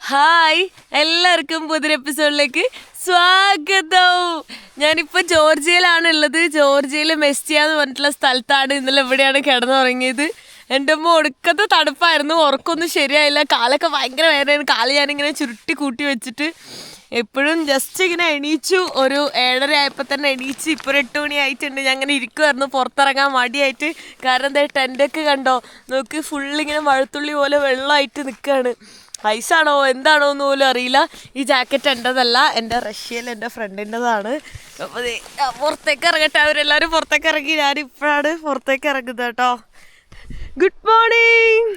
Hi, എല്ലാവർക്കും പുതിയൊരു എപ്പിസോഡിലേക്ക് സ്വാഗതം. ഞാനിപ്പോൾ ജോർജിയയിലാണുള്ളത്. ജോർജിയയിൽ മെസ്സിയ എന്ന് പറഞ്ഞിട്ടുള്ള സ്ഥലത്താണ്. ഇന്നലെ എവിടെയാണ് കിടന്നുറങ്ങിയത്. എൻ്റെ അമ്മ ഒടുക്കത്തെ തണുപ്പായിരുന്നു, ഉറക്കമൊന്നും ശരിയായില്ല. കാലൊക്കെ ഭയങ്കര വേദനയാണ്. കാല് ഞാനിങ്ങനെ ചുരുട്ടി കൂട്ടി വെച്ചിട്ട് എപ്പോഴും ജസ്റ്റ് ഇങ്ങനെ എണീച്ചു. ഒരു 7:30 ആയപ്പോൾ തന്നെ എണീച്ച്. ഇപ്പോൾ ഒരു 8 മണി ആയിട്ടുണ്ട്. ഞാൻ അങ്ങനെ ഇരിക്കുമായിരുന്നു, പുറത്തിറങ്ങാൻ മടിയായിട്ട്. കാരണം എന്താ, ടെൻ്റൊക്കെ കണ്ടോ നോക്ക്, ഫുള്ളിങ്ങനെ മഴത്തുള്ളി പോലെ വെള്ളമായിട്ട് നിൽക്കുകയാണ്. ഐസാണോ എന്താണോ എന്ന് പോലും അറിയില്ല. ഈ ജാക്കറ്റ് എൻ്റെതല്ല, എൻ്റെ റഷ്യയിൽ എൻ്റെ ഫ്രണ്ടിൻ്റെതാണ്. അപ്പോൾ പുറത്തേക്ക് ഇറങ്ങട്ടെ. അവരെല്ലാവരും പുറത്തേക്ക് ഇറങ്ങി, ഞാനിപ്പോഴാണ് പുറത്തേക്ക് ഇറങ്ങുന്നത് കേട്ടോ. Good morning.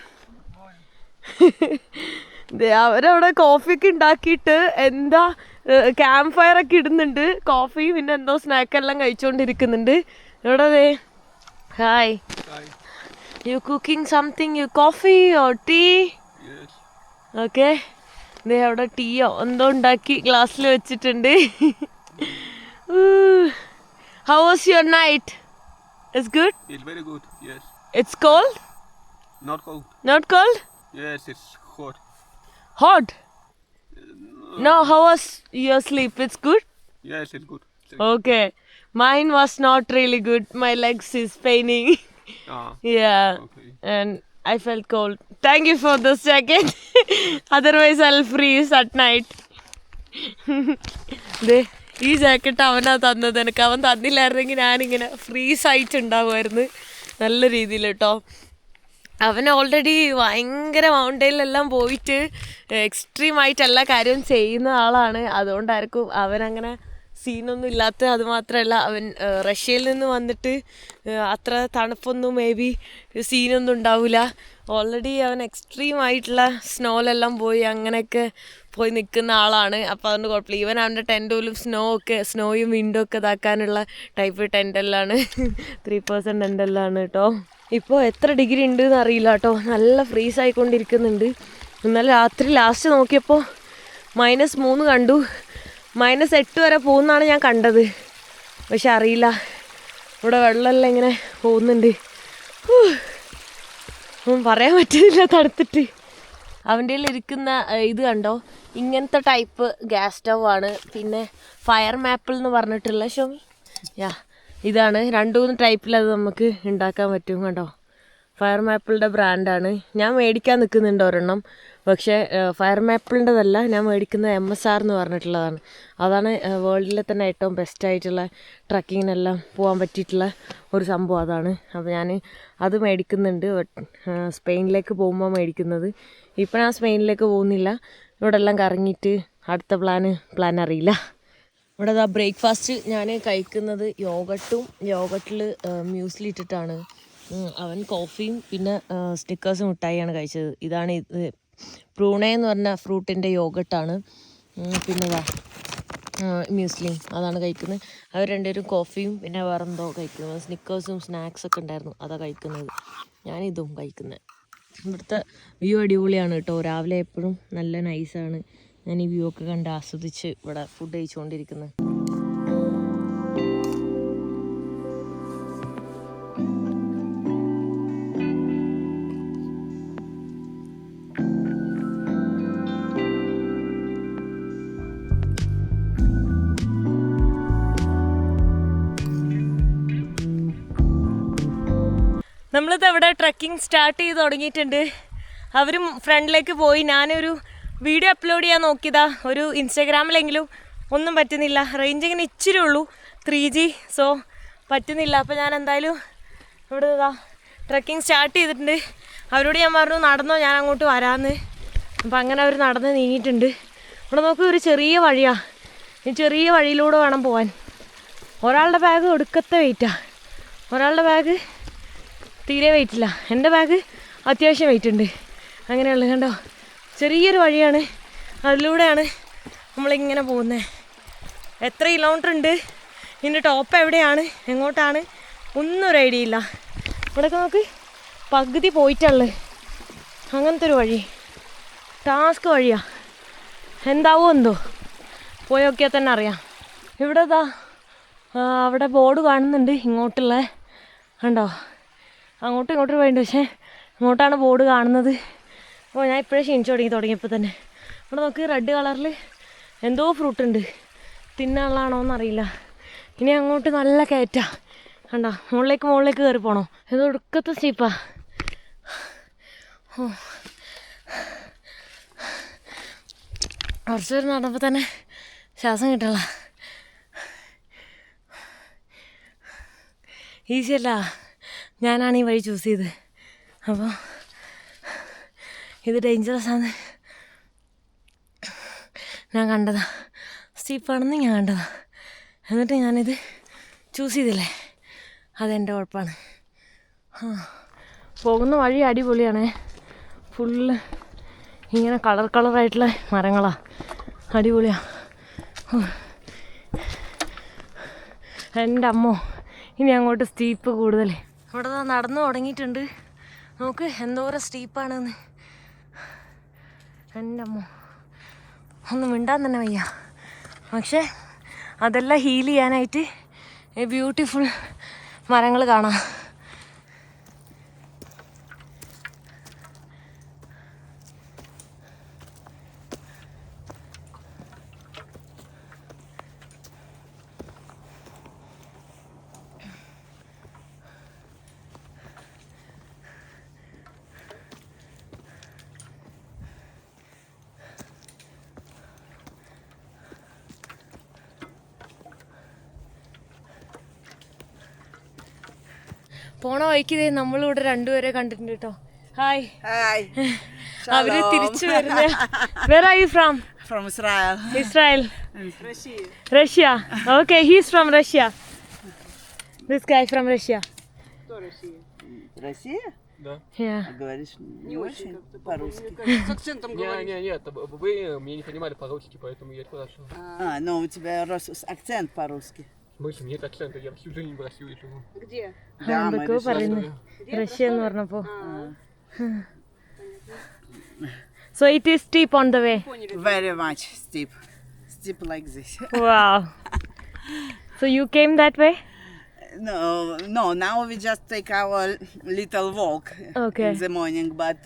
അവരവിടെ കോഫിയൊക്കെ ഉണ്ടാക്കിയിട്ട് എന്താ ക്യാമ്പ് ഫയറൊക്കെ ഇടുന്നുണ്ട്. കോഫി പിന്നെ എന്തോ സ്നാക്കെല്ലാം കഴിച്ചുകൊണ്ടിരിക്കുന്നുണ്ട്. എവിടെ hi, you cooking something, you coffee or tea? Okay, അവിടെ ടീയോ എന്തോ ഉണ്ടാക്കി ഗ്ലാസ്സിൽ വെച്ചിട്ടുണ്ട്. How was your night? It's good. It's very good. Yes. It's cold? Not cold. Not cold? Yes, it's hot. Hot? No, how was your sleep? It's good? Yes, it's good. Okay. Mine was not really good. My legs is paining. Ah. Yeah. Okay. And I felt cold. Thank you for this jacket. Otherwise I'll freeze at night. ഈ jacket അവനാ തന്നത് എനിക്ക്. അവൻ തന്നില്ലായിരുന്നെങ്കിൽ ഞാനിങ്ങനെ freeze ആയിട്ടുണ്ടാവുമായിരുന്നു നല്ല രീതിയിൽ കേട്ടോ. അവൻ ഓൾറെഡി ഭയങ്കര മൗണ്ടൈനിലെല്ലാം പോയിട്ട് എക്സ്ട്രീമായിട്ട് എല്ലാ കാര്യവും ചെയ്യുന്ന ആളാണ്. അതുകൊണ്ടായിരിക്കും അവനങ്ങനെ സീനൊന്നും ഇല്ലാത്ത. അതുമാത്രമല്ല, അവൻ റഷ്യയിൽ നിന്ന് വന്നിട്ട് അത്ര തണുപ്പൊന്നും മേ ബി സീനൊന്നും ഉണ്ടാവില്ല. ഓൾറെഡി അവൻ എക്സ്ട്രീമായിട്ടുള്ള സ്നോയിലെല്ലാം പോയി അങ്ങനെയൊക്കെ പോയി നിൽക്കുന്ന ആളാണ്. അപ്പോൾ അതുകൊണ്ട് കുഴപ്പമില്ല. ഈവൻ അവൻ്റെ ടെൻ്റ് പോലും സ്നോയും വിൻഡോ ഒക്കെ ഇതാക്കാനുള്ള ടൈപ്പ് ടെൻ്റെല്ലാണ്. 3% ടെൻ്റെല്ലാണ് കേട്ടോ. ഇപ്പോൾ എത്ര ഡിഗ്രി ഉണ്ട് എന്ന് അറിയില്ല കേട്ടോ. നല്ല ഫ്രീസ് ആയിക്കൊണ്ടിരിക്കുന്നുണ്ട്. ഇന്നലെ രാത്രി ലാസ്റ്റ് നോക്കിയപ്പോൾ -3 കണ്ടു. -8 വരെ പോകുന്നതാണ് ഞാൻ കണ്ടത്. പക്ഷെ അറിയില്ല, ഇവിടെ വെള്ളമെല്ലാം ഇങ്ങനെ പോകുന്നുണ്ട്. പറയാൻ പറ്റുന്നില്ല തണുത്തിട്ട്. അവൻ്റെ ഇരിക്കുന്ന ഇത് കണ്ടോ, ഇങ്ങനത്തെ ടൈപ്പ് ഗ്യാസ് സ്റ്റവ് ആണ്. പിന്നെ ഫയർ മാപ്പിൾ എന്ന് പറഞ്ഞിട്ടുള്ള ഷോമി ഇതാണ്. 2-3 ടൈപ്പിൽ അത് നമുക്ക് ഉണ്ടാക്കാൻ പറ്റും കണ്ടോ. ഫയർ മാപ്പിളിൻ്റെ ബ്രാൻഡാണ്. ഞാൻ മേടിക്കാൻ നിൽക്കുന്നുണ്ട് ഒരെണ്ണം. പക്ഷേ ഫയർ മാപ്പിളിൻ്റെതല്ല, ഞാൻ മേടിക്കുന്നത് MSR എന്ന് പറഞ്ഞിട്ടുള്ളതാണ്. അതാണ് വേൾഡിലെ തന്നെ ഏറ്റവും ബെസ്റ്റായിട്ടുള്ള ട്രക്കിങ്ങിനെല്ലാം പോകാൻ പറ്റിയിട്ടുള്ള ഒരു സംഭവം അതാണ്. അപ്പോൾ ഞാൻ അത് മേടിക്കുന്നുണ്ട്. സ്പെയിനിലേക്ക് പോകുമ്പോൾ മേടിക്കുന്നത്. ഇപ്പോൾ ഞാൻ സ്പെയിനിലേക്ക് പോകുന്നില്ല. ഇവിടെ എല്ലാം കറങ്ങിയിട്ട് അടുത്ത പ്ലാൻ അറിയില്ല. ഇവിടെ ബ്രേക്ക്ഫാസ്റ്റ് ഞാൻ കഴിക്കുന്നത് യോഗട്ടിൽ മ്യൂസ്ലി ഇട്ടിട്ടാണ്. അവൻ കോഫിയും പിന്നെ സ്നിക്കേഴ്സും മിഠായിയാണ് കഴിച്ചത്. ഇതാണ് പ്രൂണേ എന്ന് പറഞ്ഞ ഫ്രൂട്ടിൻ്റെ യോഗട്ടാണ്. പിന്നെ മ്യൂസ്ലിയും അതാണ് കഴിക്കുന്നത്. അവർ രണ്ടുപേരും കോഫിയും പിന്നെ വേറെന്തോ കഴിക്കുന്നത്. സ്നിക്കേഴ്സും സ്നാക്സൊക്കെ ഉണ്ടായിരുന്നു, അതാണ് കഴിക്കുന്നത്. ഞാനിതും കഴിക്കുന്നത്. ഇവിടുത്തെ വ്യൂ അടിപൊളിയാണ് കേട്ടോ. രാവിലെ എപ്പോഴും നല്ല നൈസാണ്. ഞാൻ ഈ വ്യൂ ഒക്കെ കണ്ട് ആസ്വദിച്ച് ഇവിടെ ഫുഡ് കഴിച്ചുകൊണ്ടിരിക്കുന്നത്. നമ്മളിത് അവിടെ ട്രക്കിംഗ് സ്റ്റാർട്ട് ചെയ്ത് തുടങ്ങിയിട്ടുണ്ട്. അവരും ഫ്രണ്ടിലേക്ക് പോയി. ഞാനൊരു വീഡിയോ അപ്ലോഡ് ചെയ്യാൻ നോക്കിയതാ, ഒരു ഇൻസ്റ്റാഗ്രാമിലെങ്കിലും ഒന്നും പറ്റുന്നില്ല. റേഞ്ച് ഇങ്ങനെ ഇച്ചിരി ഉള്ളൂ, 3G. സോ പറ്റുന്നില്ല. അപ്പോൾ ഞാൻ എന്തായാലും ഇവിടെ ട്രക്കിംഗ് സ്റ്റാർട്ട് ചെയ്തിട്ടുണ്ട്. അവരോട് ഞാൻ പറഞ്ഞു നടന്നോ, ഞാൻ അങ്ങോട്ട് വരാമെന്ന്. അപ്പോൾ അങ്ങനെ അവർ നടന്ന് നീങ്ങിയിട്ടുണ്ട്. ഇവിടെ നോക്കി, ഒരു ചെറിയ വഴിയാണ്. ഈ ചെറിയ വഴിയിലൂടെ വേണം പോകാൻ. ഒരാളുടെ ബാഗ് ഒടുക്കത്തെ വെയിറ്റാണ്, ഒരാളുടെ ബാഗ് തീരെ വെയിറ്റില്ല. എൻ്റെ ബാഗ് അത്യാവശ്യം വെയിറ്റ് ഉണ്ട്. അങ്ങനെയുള്ളത് കണ്ടോ, ചെറിയൊരു വഴിയാണ്. അതിലൂടെയാണ് നമ്മളിങ്ങനെ പോകുന്നത്. എത്ര കിലോമീറ്റർ ഉണ്ട്, ഇതിൻ്റെ ടോപ്പ് എവിടെയാണ്, എങ്ങോട്ടാണ് ഒന്നും ഒരു ഐഡിയ ഇല്ല. ഇവിടെയൊക്കെ നമുക്ക് പകുതി പോയിട്ടുള്ളത്. അങ്ങനത്തെ ഒരു വഴി, ടാസ്ക് വഴിയാണ്. എന്താവോ എന്തോ, പോയി നോക്കിയാൽ തന്നെ അറിയാം. ഇവിടെ അവിടെ ബോർഡ് കാണുന്നുണ്ട് ഇങ്ങോട്ടുള്ള, കണ്ടോ. അങ്ങോട്ടും ഇങ്ങോട്ടും വേണ്ട, പക്ഷേ ഇങ്ങോട്ടാണ് ബോർഡ് കാണുന്നത്. അപ്പോൾ ഞാൻ ഇപ്പോഴേ ക്ഷീണിച്ച് തുടങ്ങിയപ്പോൾ തന്നെ ഇവിടെ നോക്ക് റെഡ് കളറിൽ എന്തോ ഫ്രൂട്ട് ഉണ്ട്, തിന്നാനുള്ളതാണോന്നറിയില്ല. ഇനി അങ്ങോട്ട് നല്ല കയറ്റാ, കണ്ടോ മുകളിലേക്ക് കയറി പോകണോ, ഏതോ ഒടുക്കത്തെ സ്റ്റീപ്പാ. കുറച്ച് പേര് നടന്നപ്പോൾ തന്നെ ശ്വാസം കിട്ടണ. ഈസിയല്ല, ഞാനാണ് ഈ വഴി ചൂസ് ചെയ്ത്. അപ്പോൾ ഇത് ഡേഞ്ചറസ് ആണ് ഞാൻ കണ്ടതാ, സ്റ്റീപ്പാണെന്ന് ഞാൻ കണ്ടതാ. എന്നിട്ട് ഞാനിത് ചൂസ് ചെയ്തില്ലേ, അതെൻ്റെ കുഴപ്പമാണ്. പോകുന്ന വഴി അടിപൊളിയാണേ, ഫുള്ള് ഇങ്ങനെ കളറായിട്ടുള്ള മരങ്ങളാണ്, അടിപൊളിയാണ്. എൻ്റെ അമ്മോ, ഇനി അങ്ങോട്ട് സ്റ്റീപ്പ് കൂടുതൽ. ഇവിടെ നടന്നു തുടങ്ങിയിട്ടുണ്ട്, നോക്ക് എന്തോരം സ്റ്റീപ്പാണെന്ന്. എൻ്റെ അമ്മോ, ഒന്നും മിണ്ടാൻ തന്നെ വയ്യ. പക്ഷേ അതെല്ലാം ഹീൽ ചെയ്യാനായിട്ട് ബ്യൂട്ടിഫുൾ മരങ്ങൾ കാണാം. പോണ വഴിക്ക് നമ്മളിവിടെ രണ്ടുപേരെ കണ്ടിട്ടുണ്ട് കേട്ടോ. ഹായ്. അവര് തിരിച്ചു വരുന്ന. Where are you from? From Israel. Israel. Russia. Okay, he's from Russia. This guy from Russia. Россия? Да. Yeah. Говоришь не очень по-русски. С акцентом говори. Нет, вы меня не понимали по-русски, поэтому я спрашивал. Но у тебя акцент по-русски. В смысле, нет акцента, я всю жизнь в России живу. Где? Да, мы എന്തൊക്കെയോ പറയുന്നു റഷ്യ എന്ന് പറഞ്ഞപ്പോ. So it is steep on the way. very much steep. Steep like this. Wow. So you came that way? No, now we just take our little walk Okay. in the morning, but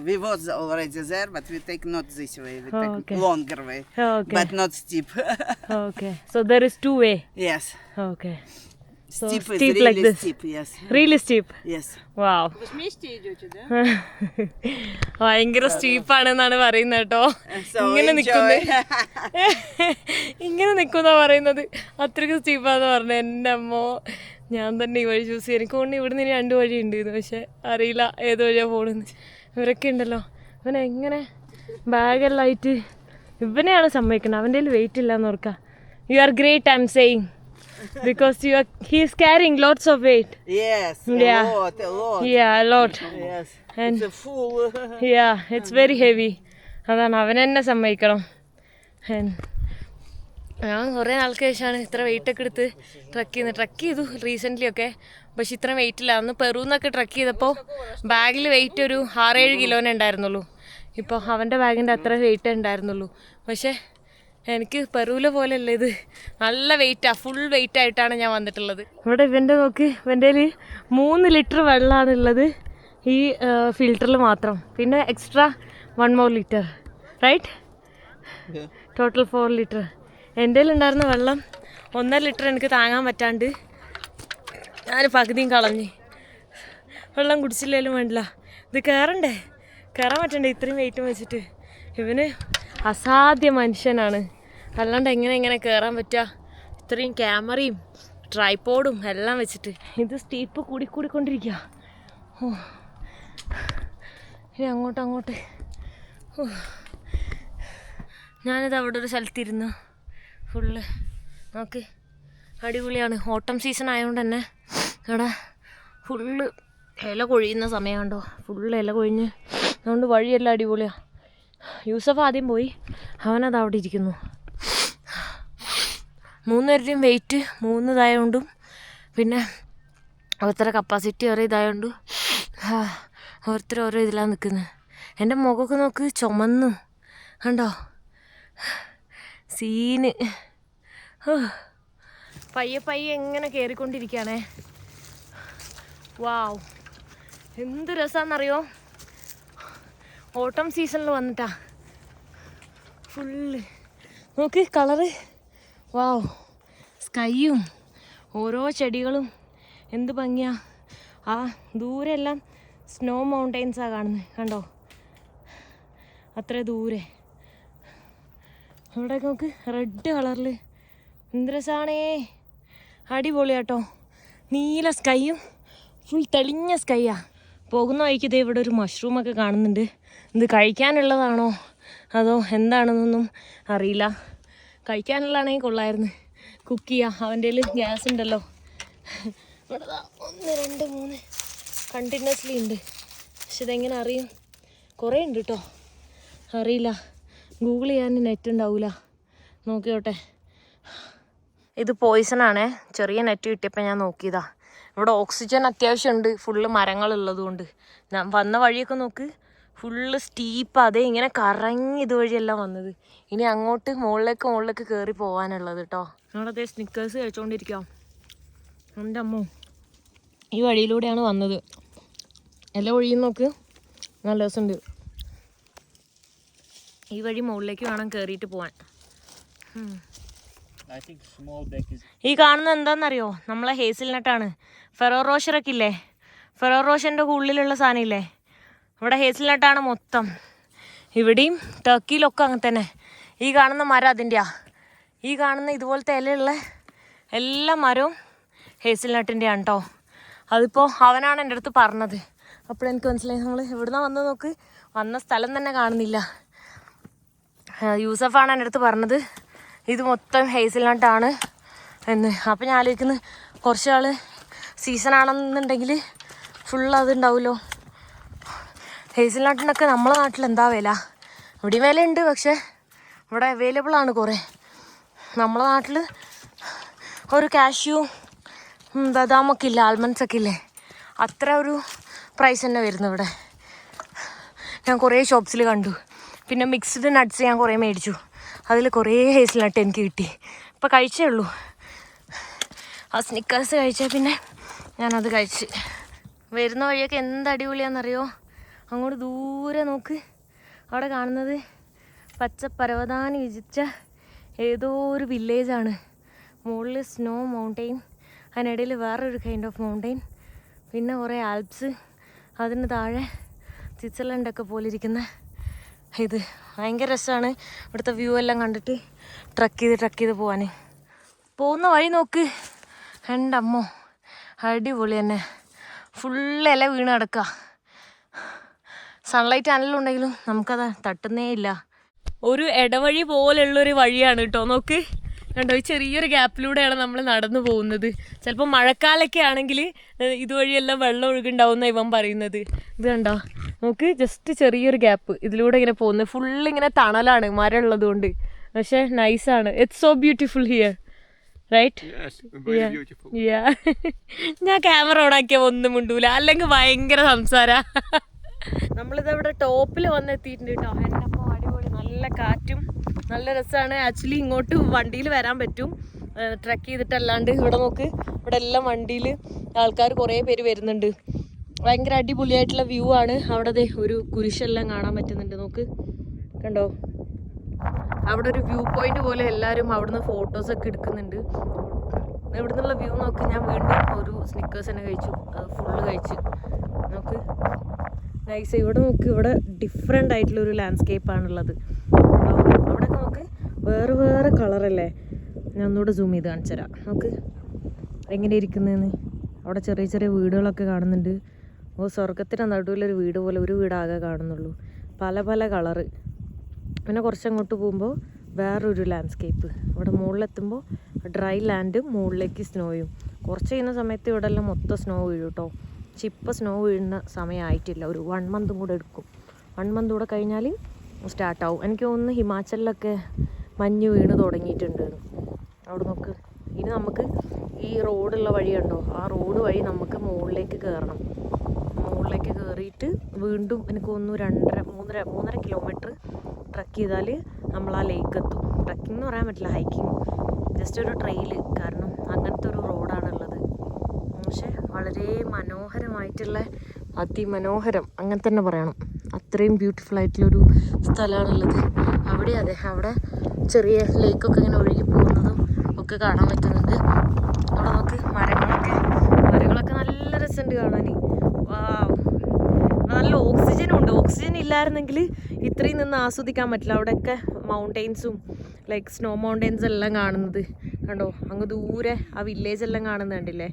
we was already there, but we take not this way, we take okay. longer way, Okay. but not steep. Okay. So there is two way. Yes. Okay. So Steep is steep really like this. steep, yes. Really steep. Yes. Wow. Вы вместе идете, да? ഭയങ്കര സ്റ്റീപ്പാണെന്നാണ് പറയുന്നത് കേട്ടോ. So ഇങ്ങനെ enjoy. ഇങ്ങനെ നിൽക്കുന്ന പറയുന്നത് അത്രയ്ക്ക് സ്റ്റീപ്പാന്ന് പറഞ്ഞു. എൻ്റെ അമ്മോ, ഞാൻ തന്നെ ഈ വഴി ചൂസ് ചെയ്യും. എനിക്ക് തോന്നുന്നു ഇവിടുന്ന് ഇനി 2 വഴി ഉണ്ട്, പക്ഷെ അറിയില്ല ഏത് വഴിയാണ് പോകണമെന്ന്. ഇവരൊക്കെ ഉണ്ടല്ലോ, അവനെ എങ്ങനെ ബാഗെല്ലാം ആയിട്ട് ഇവനെയാണ് സമ്മതിക്കുന്നത്, അവൻ്റെ കയ്യിൽ വെയിറ്റ് ഇല്ലാന്ന് ഓർക്കാം. You are great, I am saying, because he is carrying lots of weight. Yes. Yeah. A lot. Yeah, a lot. Yes. And It's a full. yeah, it's very heavy. അതാണ് അവനെന്നെ സമ്മതിക്കണം. ഞാൻ കുറേ നാൾക്ക് ശേഷമാണ് ഇത്ര വെയിറ്റൊക്കെ എടുത്ത് ട്രക്ക് ചെയ്തു റീസെൻ്റ്ലി ഒക്കെ. പക്ഷെ ഇത്ര വെയിറ്റില്ല. അന്ന് പെറുന്നൊക്കെ ട്രക്ക് ചെയ്തപ്പോൾ ബാഗിൽ വെയിറ്റ് ഒരു 6-7 കിലോനെ ഉണ്ടായിരുന്നുള്ളൂ. ഇപ്പോൾ അവൻ്റെ ബാഗിൻ്റെ അത്ര വെയിറ്റേ ഉണ്ടായിരുന്നുള്ളൂ. പക്ഷേ എനിക്ക് പെറുവിലെ പോലെയല്ല ഇത്, നല്ല വെയിറ്റാണ്, ഫുൾ വെയിറ്റ് ആയിട്ടാണ് ഞാൻ വന്നിട്ടുള്ളത്. ഇവിടെ ഇവൻ്റെ നോക്ക്, ഇവൻ്റെ 3 ലിറ്റർ വെള്ളമാണുള്ളത് ഈ ഫിൽറ്ററിൽ മാത്രം, പിന്നെ extra 1 more liter, right? Total 4 litre. എൻ്റെ ഉണ്ടായിരുന്ന വെള്ളം 1.5 ലിറ്റർ എനിക്ക് താങ്ങാൻ പറ്റാണ്ട് ഞാൻ പകുതിയും കളഞ്ഞ്. വെള്ളം കുടിച്ചില്ലേലും വേണ്ടില്ല, ഇത് കയറണ്ടേ, കയറാൻ പറ്റണ്ടേ ഇത്രയും വെയിറ്റ് വെച്ചിട്ട്. ഇവന് അസാധ്യ മനുഷ്യനാണ്, അല്ലാണ്ട് എങ്ങനെ കയറാൻ പറ്റുക ഇത്രയും ക്യാമറയും ട്രൈപോഡും എല്ലാം വെച്ചിട്ട്. ഇത് സ്റ്റീപ്പ് കൂടിക്കൊണ്ടിരിക്കുക. ഓ, ഇനി അങ്ങോട്ട്. ഓ, ഞാനിത് അവിടെ ഒരു സ്ഥലത്തിരുന്നു, ഫുള്ള് നോക്ക് അടിപൊളിയാണ്. ഓട്ടം സീസൺ ആയതുകൊണ്ട് തന്നെ അവിടെ ഫുള്ള് ഇല കൊഴിയുന്ന സമയം കണ്ടോ, ഫുള്ള് ഇല കൊഴിഞ്ഞ്, അതുകൊണ്ട് വഴിയെല്ലാം അടിപൊളിയാണ്. യൂസഫ് ആദ്യം പോയി, അവനത് അവിടെ ഇരിക്കുന്നു. 3 പേരുടെയും വെയിറ്റ് 3 ഇതായതുകൊണ്ടും പിന്നെ ഓരോരുത്തരുടെ കപ്പാസിറ്റി ഓരോ ഇതായതുകൊണ്ടും ഓരോരുത്തർ ഓരോ ഇതിലാണ് നിൽക്കുന്നത്. എൻ്റെ മുഖമൊക്കെ നോക്ക് ചുമന്നു കണ്ടോ, സീന്. പയ്യെ എങ്ങനെ കയറിക്കൊണ്ടിരിക്കുകയാണേ. വാവ്, എന്ത് രസമാണെന്നറിയോ, ഓട്ടം സീസണിൽ വന്നിട്ടാ ഫുള്ള് നോക്ക് കളറ്. വാവ്, സ്കൈയും ഓരോ ചെടികളും എന്ത് ഭംഗിയാ. ആ ദൂരെ എല്ലാം സ്നോ മൗണ്ടെയ്ൻസാണ് കാണുന്നത്, കണ്ടോ? അത്ര ദൂരെ അവിടെ നോക്ക് റെഡ് കളറിൽ എന്ത് രസമാണേ. അടിപൊളിയാട്ടോ. നീല സ്കൈയും ഫുൾ തെളിഞ്ഞ സ്കൈയാ. പോകുന്ന വഴിക്ക് ഇതേ ഇവിടെ ഒരു മഷ്റൂമൊക്കെ കാണുന്നുണ്ട്. ഇത് കഴിക്കാനുള്ളതാണോ അതോ എന്താണെന്നൊന്നും അറിയില്ല. കഴിക്കാനുള്ളതാണെങ്കിൽ കൊള്ളായിരുന്നു, കുക്ക് ചെയ്യാം. അവൻ്റെ കയ്യിൽ ഗ്യാസ് ഉണ്ടല്ലോ. ഇവിടെ 1 2 3 കണ്ടിന്യൂസ്ലി ഉണ്ട്. പക്ഷെ ഇതെങ്ങനെ അറിയും? കുറേ ഉണ്ട് കേട്ടോ, അറിയില്ല. ഗൂഗിൾ ചെയ്യാൻ നെറ്റ് ഉണ്ടാവില്ല. നോക്കിയോട്ടെ. ഇത് പോയിസണാണേ. ചെറിയ നെറ്റ് കിട്ടിയപ്പോൾ ഞാൻ നോക്കിയതാ. ഇവിടെ ഓക്സിജൻ അത്യാവശ്യമുണ്ട്, ഫുള്ള് മരങ്ങളുള്ളത് കൊണ്ട്. ഞാൻ വന്ന വഴിയൊക്കെ നോക്ക്, ഫുള്ള് സ്റ്റീപ്പ്. അതേ ഇങ്ങനെ കറങ്ങി ഇതുവഴിയെല്ലാം വന്നത്. ഇനി അങ്ങോട്ട് മുകളിലേക്ക് കയറി പോകാനുള്ളത് കേട്ടോ. നമ്മളതേ സ്നിക്കേഴ്സ് കഴിച്ചുകൊണ്ടിരിക്കാം. എൻ്റെ അമ്മോ, ഈ വഴിയിലൂടെയാണ് വന്നത്. എല്ലാ വഴിയും നോക്ക്, നല്ല രസമുണ്ട്. ഈ വഴി മുകളിലേക്ക് വേണം കയറിയിട്ട് പോവാൻ. ഈ കാണുന്നത് എന്താണെന്നറിയോ? നമ്മളെ ഹേസിൽ നട്ടാണ്. ഫെറോ റോഷറൊക്കെ ഇല്ലേ, ഫെറോ റോഷൻ്റെ ഉള്ളിലുള്ള സാധനം ഇല്ലേ, ഇവിടെ ഹേസിൽ നട്ടാണ് മൊത്തം. ഇവിടെയും ടർക്കിയിലൊക്കെ അങ്ങനെ തന്നെ. ഈ കാണുന്ന മരം അതിൻ്റെയാ. ഈ കാണുന്ന ഇതുപോലത്തെ ഇലയുള്ള എല്ലാ മരവും ഹേസിൽ നട്ടിൻ്റെയാണ് കേട്ടോ. അതിപ്പോൾ അവനാണ് എൻ്റെ അടുത്ത് പറഞ്ഞത്. അപ്പോഴെനിക്ക് മനസ്സിലായി നമ്മൾ എവിടുന്നാ വന്നത് നോക്ക്, വന്ന സ്ഥലം തന്നെ കാണുന്നില്ല. യൂസഫാണ് എൻ്റെ അടുത്ത് പറഞ്ഞത് ഇത് മൊത്തം ഹേസിൽ നട്ടാണ് എന്ന്. അപ്പം ഞാൻ ആലോചിക്കുന്നത് കുറച്ച് നാൾ സീസൺ ആണെന്നുണ്ടെങ്കിൽ ഫുൾ അതുണ്ടാവുമല്ലോ. ഹേസിൽ നട്ടിനൊക്കെ നമ്മളെ നാട്ടിൽ എന്താ വില? ഇവിടെയും വിലയുണ്ട്, പക്ഷേ ഇവിടെ അവൈലബിളാണ് കുറേ. നമ്മളെ നാട്ടിൽ ഒരു കാഷ്യൂ ബദാമൊക്കെ ഇല്ല, ആൽമണ്ട്സൊക്കെ ഇല്ലേ, അത്ര ഒരു പ്രൈസ് തന്നെ വരുന്നു ഇവിടെ. ഞാൻ കുറേ ഷോപ്സിൽ കണ്ടു. പിന്നെ മിക്സ്ഡ് നട്ട്സ് ഞാൻ കുറേ മേടിച്ചു. അതിൽ കുറേ ഹേസിൽ നട്ട് എനിക്ക് കിട്ടി. ഇപ്പം കഴിച്ചേ ഉള്ളൂ. ആ സ്നിക്കേഴ്സ് കഴിച്ചാൽ പിന്നെ ഞാനത് കഴിച്ച്. വരുന്ന വഴിയൊക്കെ എന്ത് അടിപൊളിയാണെന്നറിയോ? അങ്ങോട്ട് ദൂരെ നോക്ക്, അവിടെ കാണുന്നത് പച്ച പരവതാനി വിരിച്ച ഏതോ ഒരു വില്ലേജാണ്. മുകളിൽ സ്നോ മൗണ്ടെയിൻ, അതിനിടയിൽ വേറൊരു കൈൻഡ് ഓഫ് മൗണ്ടെയിൻ, പിന്നെ കുറേ ആൽപ്സ്, അതിന് താഴെ സ്വിറ്റ്സർലൻഡൊക്കെ പോലെ ഇരിക്കുന്ന ഇത്. ഭയങ്കര രസമാണ് ഇവിടുത്തെ വ്യൂ എല്ലാം കണ്ടിട്ട് ട്രക്ക് ചെയ്ത് പോകാൻ. പോകുന്ന വഴി നോക്ക്, എൻ്റെ അമ്മോ അടിപൊളി തന്നെ. ഫുള്ള് ഇല വീണ് കിടക്കുക. സൺലൈറ്റ് ആണെങ്കിലുണ്ടെങ്കിലും നമുക്കത് തട്ടുന്നേ ഇല്ല. ഒരു ഇടവഴി പോലുള്ളൊരു വഴിയാണ് കേട്ടോ. നോക്ക്, കണ്ടോ? ഈ ചെറിയൊരു ഗ്യാപ്പിലൂടെയാണ് നമ്മൾ നടന്നു പോകുന്നത്. ചിലപ്പോൾ മഴക്കാലമൊക്കെ ആണെങ്കിൽ ഇതുവഴിയെല്ലാം വെള്ളം ഒഴുകുണ്ടാവുന്ന ഇവൻ പറയുന്നത്. ഇത് കണ്ടോ? നോക്ക്, ജസ്റ്റ് ചെറിയൊരു ഗ്യാപ്പ് ഇതിലൂടെ ഇങ്ങനെ പോകുന്നത്. ഫുള്ളിങ്ങനെ തണലാണ് മരം ഉള്ളത് കൊണ്ട്. പക്ഷേ നൈസാണ്. It's so beautiful here, right? ഞാൻ ക്യാമറ ഓണാക്കിയാൽ ഒന്നും മിണ്ടൂല, അല്ലെങ്കിൽ ഭയങ്കര സംസാരം. നമ്മളിതവിടെ ടോപ്പിൽ വന്നെത്തിയിട്ടുണ്ട് കേട്ടോ. എൻ്റെ അപ്പോൾ അടിപൊളി, നല്ല കാറ്റും നല്ല രസമാണ്. ആക്ച്വലി ഇങ്ങോട്ട് വണ്ടിയിൽ വരാൻ പറ്റും, ട്രക്ക് ചെയ്തിട്ടല്ലാണ്ട്. ഇവിടെ നോക്ക്, ഇവിടെ എല്ലാം വണ്ടിയിൽ ആൾക്കാർ കുറേ പേര് വരുന്നുണ്ട്. ഭയങ്കര അടിപൊളിയായിട്ടുള്ള വ്യൂ ആണ്. അവിടെ ഒരു കുരിശെല്ലാം കാണാൻ പറ്റുന്നുണ്ട്. നോക്ക്, കണ്ടോ? അവിടെ ഒരു വ്യൂ പോയിന്റ് പോലെ എല്ലാവരും അവിടുന്ന് ഫോട്ടോസൊക്കെ എടുക്കുന്നുണ്ട്. ഇവിടെ നിന്നുള്ള വ്യൂ നോക്ക്. ഞാൻ വീണ്ടും ഒരു സ്നിക്കേഴ്സ് തന്നെ കഴിച്ചു, അത് ഫുള്ള് കഴിച്ച്. നോക്ക്, നൈസ്. ഇവിടെ നോക്ക്, ഇവിടെ ഡിഫറെൻ്റ് ആയിട്ടുള്ളൊരു ലാൻഡ്സ്കേപ്പാണുള്ളത്. അവിടെ നോക്ക്, വേറെ വേറെ കളറല്ലേ. ഞാൻ ഒന്നുകൂടെ സൂം ചെയ്ത് കാണിച്ചു തരാം. നോക്ക് എങ്ങനെ ഇരിക്കുന്നതെന്ന്. അവിടെ ചെറിയ ചെറിയ വീടുകളൊക്കെ കാണുന്നുണ്ട്. സ്വർഗത്തിൻ്റെ നടുവിലൊരു വീട് പോലെ ഒരു വീടാകെ കാണുന്നുള്ളൂ. പല പല കളറ്. പിന്നെ കുറച്ചങ്ങോട്ട് പോകുമ്പോൾ വേറൊരു ലാൻഡ്സ്കേപ്പ്. ഇവിടെ മുകളിലെത്തുമ്പോൾ ഡ്രൈ ലാൻഡും മുകളിലേക്ക് സ്നോയും. കുറച്ച് കഴിയുന്ന സമയത്ത് ഇവിടെ എല്ലാം മൊത്തം സ്നോ വീഴും കേട്ടോ. പക്ഷെ ഇപ്പോൾ സ്നോ വീഴുന്ന സമയമായിട്ടില്ല, ഒരു 1 മന്തും കൂടെ എടുക്കും. 1 മന്ത് കൂടെ കഴിഞ്ഞാൽ സ്റ്റാർട്ടാവും. എനിക്ക് തോന്നുന്നു ഹിമാചലിലൊക്കെ മഞ്ഞ് വീണ് തുടങ്ങിയിട്ടുണ്ട്. അവിടെ നോക്ക്. ഇനി നമുക്ക് ഈ റോഡുള്ള വഴിയുണ്ടോ, ആ റോഡ് വഴി നമുക്ക് മുകളിലേക്ക് കയറണം. മുകളിലേക്ക് കയറിയിട്ട് വീണ്ടും എനിക്ക് തോന്നുന്നു 3.5 കിലോമീറ്റർ ട്രക്ക് ചെയ്താൽ നമ്മൾ ആ ലേക്ക് എത്തും. ട്രക്കിംഗ് എന്ന് പറയാൻ പറ്റില്ല, ഹൈക്കിങ്, ജസ്റ്റ് ഒരു ട്രെയിൽ. കാരണം അങ്ങനത്തെ ഒരു റോഡാണുള്ളത്. പക്ഷേ വളരെ മനോഹരമായിട്ടുള്ള, അതിമനോഹരം അങ്ങനെ തന്നെ പറയണം. അത്രയും ബ്യൂട്ടിഫുൾ ആയിട്ടുള്ളൊരു സ്ഥലമാണുള്ളത്. അവിടെ ഇവിടെ അതെ അവിടെ ചെറിയ ലേക്കൊക്കെ ഇങ്ങനെ ഒഴുകി പോകുന്നതും ഒക്കെ കാണാൻ പറ്റുന്നുണ്ട്. അവിടെ നോക്ക് മരങ്ങളൊക്കെ നല്ല രസമുണ്ട് കാണാൻ. വാവ്, നല്ല ഓക്സിജനും ഉണ്ട്. ഓക്സിജൻ ഇല്ലായിരുന്നെങ്കിൽ ഇത്രയും നിന്ന് ആസ്വദിക്കാൻ പറ്റില്ല. അവിടെയൊക്കെ മൗണ്ടെയ്ൻസും ലൈക്ക് സ്നോ മൗണ്ടെയ്ൻസ് എല്ലാം കാണുന്നത് കണ്ടോ. അങ്ങ് ദൂരെ ആ വില്ലേജ് എല്ലാം കാണുന്നത് കണ്ടില്ലേ.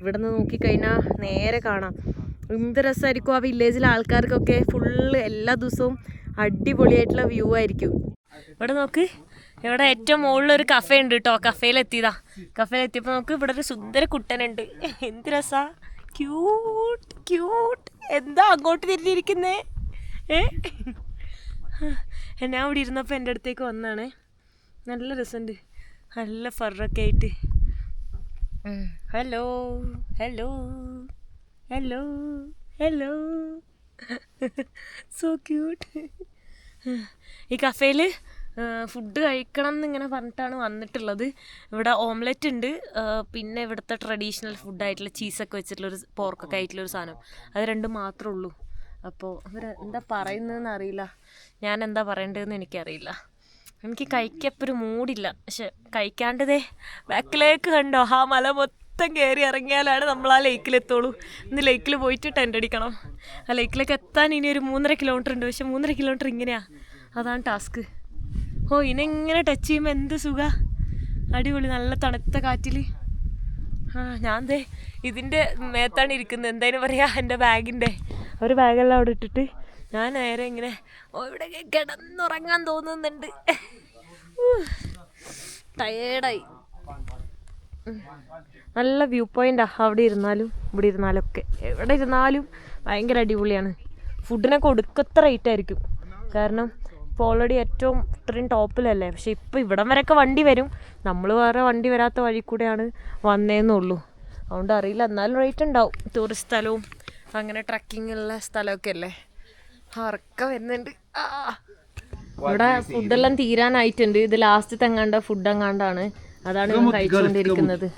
ഇവിടെ നിന്ന് നോക്കിക്കഴിഞ്ഞാൽ നേരെ കാണാം. എന്ത് രസമായിരിക്കും ആ വില്ലേജിലെ ആൾക്കാർക്കൊക്കെ. ഫുള്ള് എല്ലാ ദിവസവും അടിപൊളിയായിട്ടുള്ള വ്യൂ ആയിരിക്കും. ഇവിടെ നോക്ക്, ഇവിടെ ഏറ്റവും മുകളിലൊരു കഫേ ഉണ്ട് കേട്ടോ. കഫേയിലെത്തിയപ്പോൾ നോക്ക് ഇവിടെ ഒരു സുന്ദര കുട്ടനുണ്ട്. എന്ത് രസാ, ക്യൂട്ട്. എന്താ അങ്ങോട്ട് തിരിഞ്ഞിരിക്കുന്നേ? ഞാൻ ഇവിടെ ഇരുന്നപ്പോൾ എൻ്റെ അടുത്തേക്ക് വന്നാണ്. നല്ല രസമുണ്ട്, നല്ല ഫറൊക്കെ ആയിട്ട്. Hello so cute. ഈ കഫേയിൽ ഫുഡ് കഴിക്കണം എന്നിങ്ങനെ പറഞ്ഞിട്ടാണ് വന്നിട്ടുള്ളത്. ഇവിടെ ഓംലെറ്റ് ഉണ്ട്, പിന്നെ ഇവിടുത്തെ ട്രഡീഷണൽ ഫുഡായിട്ടുള്ള ചീസൊക്കെ വെച്ചിട്ടുള്ളൊരു പോർക്കൊക്കെ ആയിട്ടുള്ളൊരു സാധനം. അത് രണ്ടും മാത്രമേ ഉള്ളൂ. അപ്പോൾ അവർ എന്താ പറയുന്നതെന്ന് അറിയില്ല, ഞാൻ എന്താ പറയേണ്ടതെന്ന് എനിക്കറിയില്ല. എനിക്ക് കഴിക്കപ്പൊരു മൂടില്ല. പക്ഷെ കഴിക്കാണ്ടതേ ബാക്കിലേക്ക് കണ്ടോ, ആ മല മൊത്തം കയറി ഇറങ്ങിയാലാണ് നമ്മൾ ആ ലേക്കിലെത്തുള്ളൂ. ഇന്ന് ലേക്കിൽ പോയിട്ട് ടെൻ്റ് അടിക്കണം. ആ ലേക്കിലേക്ക് എത്താൻ ഇനി ഒരു 3.5 കിലോമീറ്റർ ഉണ്ട്. പക്ഷെ 3.5 കിലോമീറ്റർ ഇങ്ങനെയാണ്, അതാണ് ടാസ്ക്. ഓ, ഇനെങ്ങനെ ടച്ച് ചെയ്യുമ്പോൾ എന്ത് സുഖ, അടിപൊളി, നല്ല തണുത്ത കാറ്റിൽ. ഞാൻ ദേ ഇതിൻ്റെ മേത്താണ് ഇരിക്കുന്നത്. എന്തായാലും പറയാ, എൻ്റെ ബാഗിൻ്റെ ഒരു ബാഗെല്ലാം അവിടെ ഇട്ടിട്ട് ഞാൻ നേരെ ഇങ്ങനെ ഇവിടെ കിടന്നുറങ്ങാൻ തോന്നുന്നുണ്ട്. ടയേർഡായി. നല്ല വ്യൂ പോയിൻ്റാണ് അവിടെ ഇരുന്നാലും ഇവിടെ ഇരുന്നാലൊക്കെ. എവിടെ ഇരുന്നാലും ഭയങ്കര അടിപൊളിയാണ്. ഫുഡിനൊക്കെ ഒടുക്കത്തെ റേറ്റ് ആയിരിക്കും. കാരണം ഇപ്പോൾ ഓൾറെഡി ഏറ്റവും ഇത്രയും ടോപ്പിലല്ലേ. പക്ഷെ ഇപ്പോൾ ഇവിടം വരെയൊക്കെ വണ്ടി വരും. നമ്മൾ വേറെ വണ്ടി വരാത്ത വഴി കൂടെയാണ് വന്നേന്നുള്ളൂ. അതുകൊണ്ട് അറിയില്ല, എന്നാലും റേറ്റ് ഉണ്ടാവും. ടൂറിസ്റ്റ് സ്ഥലവും അങ്ങനെ ട്രക്കിംഗ് ഉള്ള സ്ഥലമൊക്കെ അല്ലേ. ഉറക്കം വരുന്നുണ്ട്. ഇവിടെ ഫുഡെല്ലാം തീരാനായിട്ടുണ്ട്. ഇത് ലാസ്റ്റ് എങ്ങാണ്ട ഫുഡ് എങ്ങാണ്ടാണ്, അതാണ് ഞാൻ കഴിച്ചുകൊണ്ടിരിക്കുന്നത്.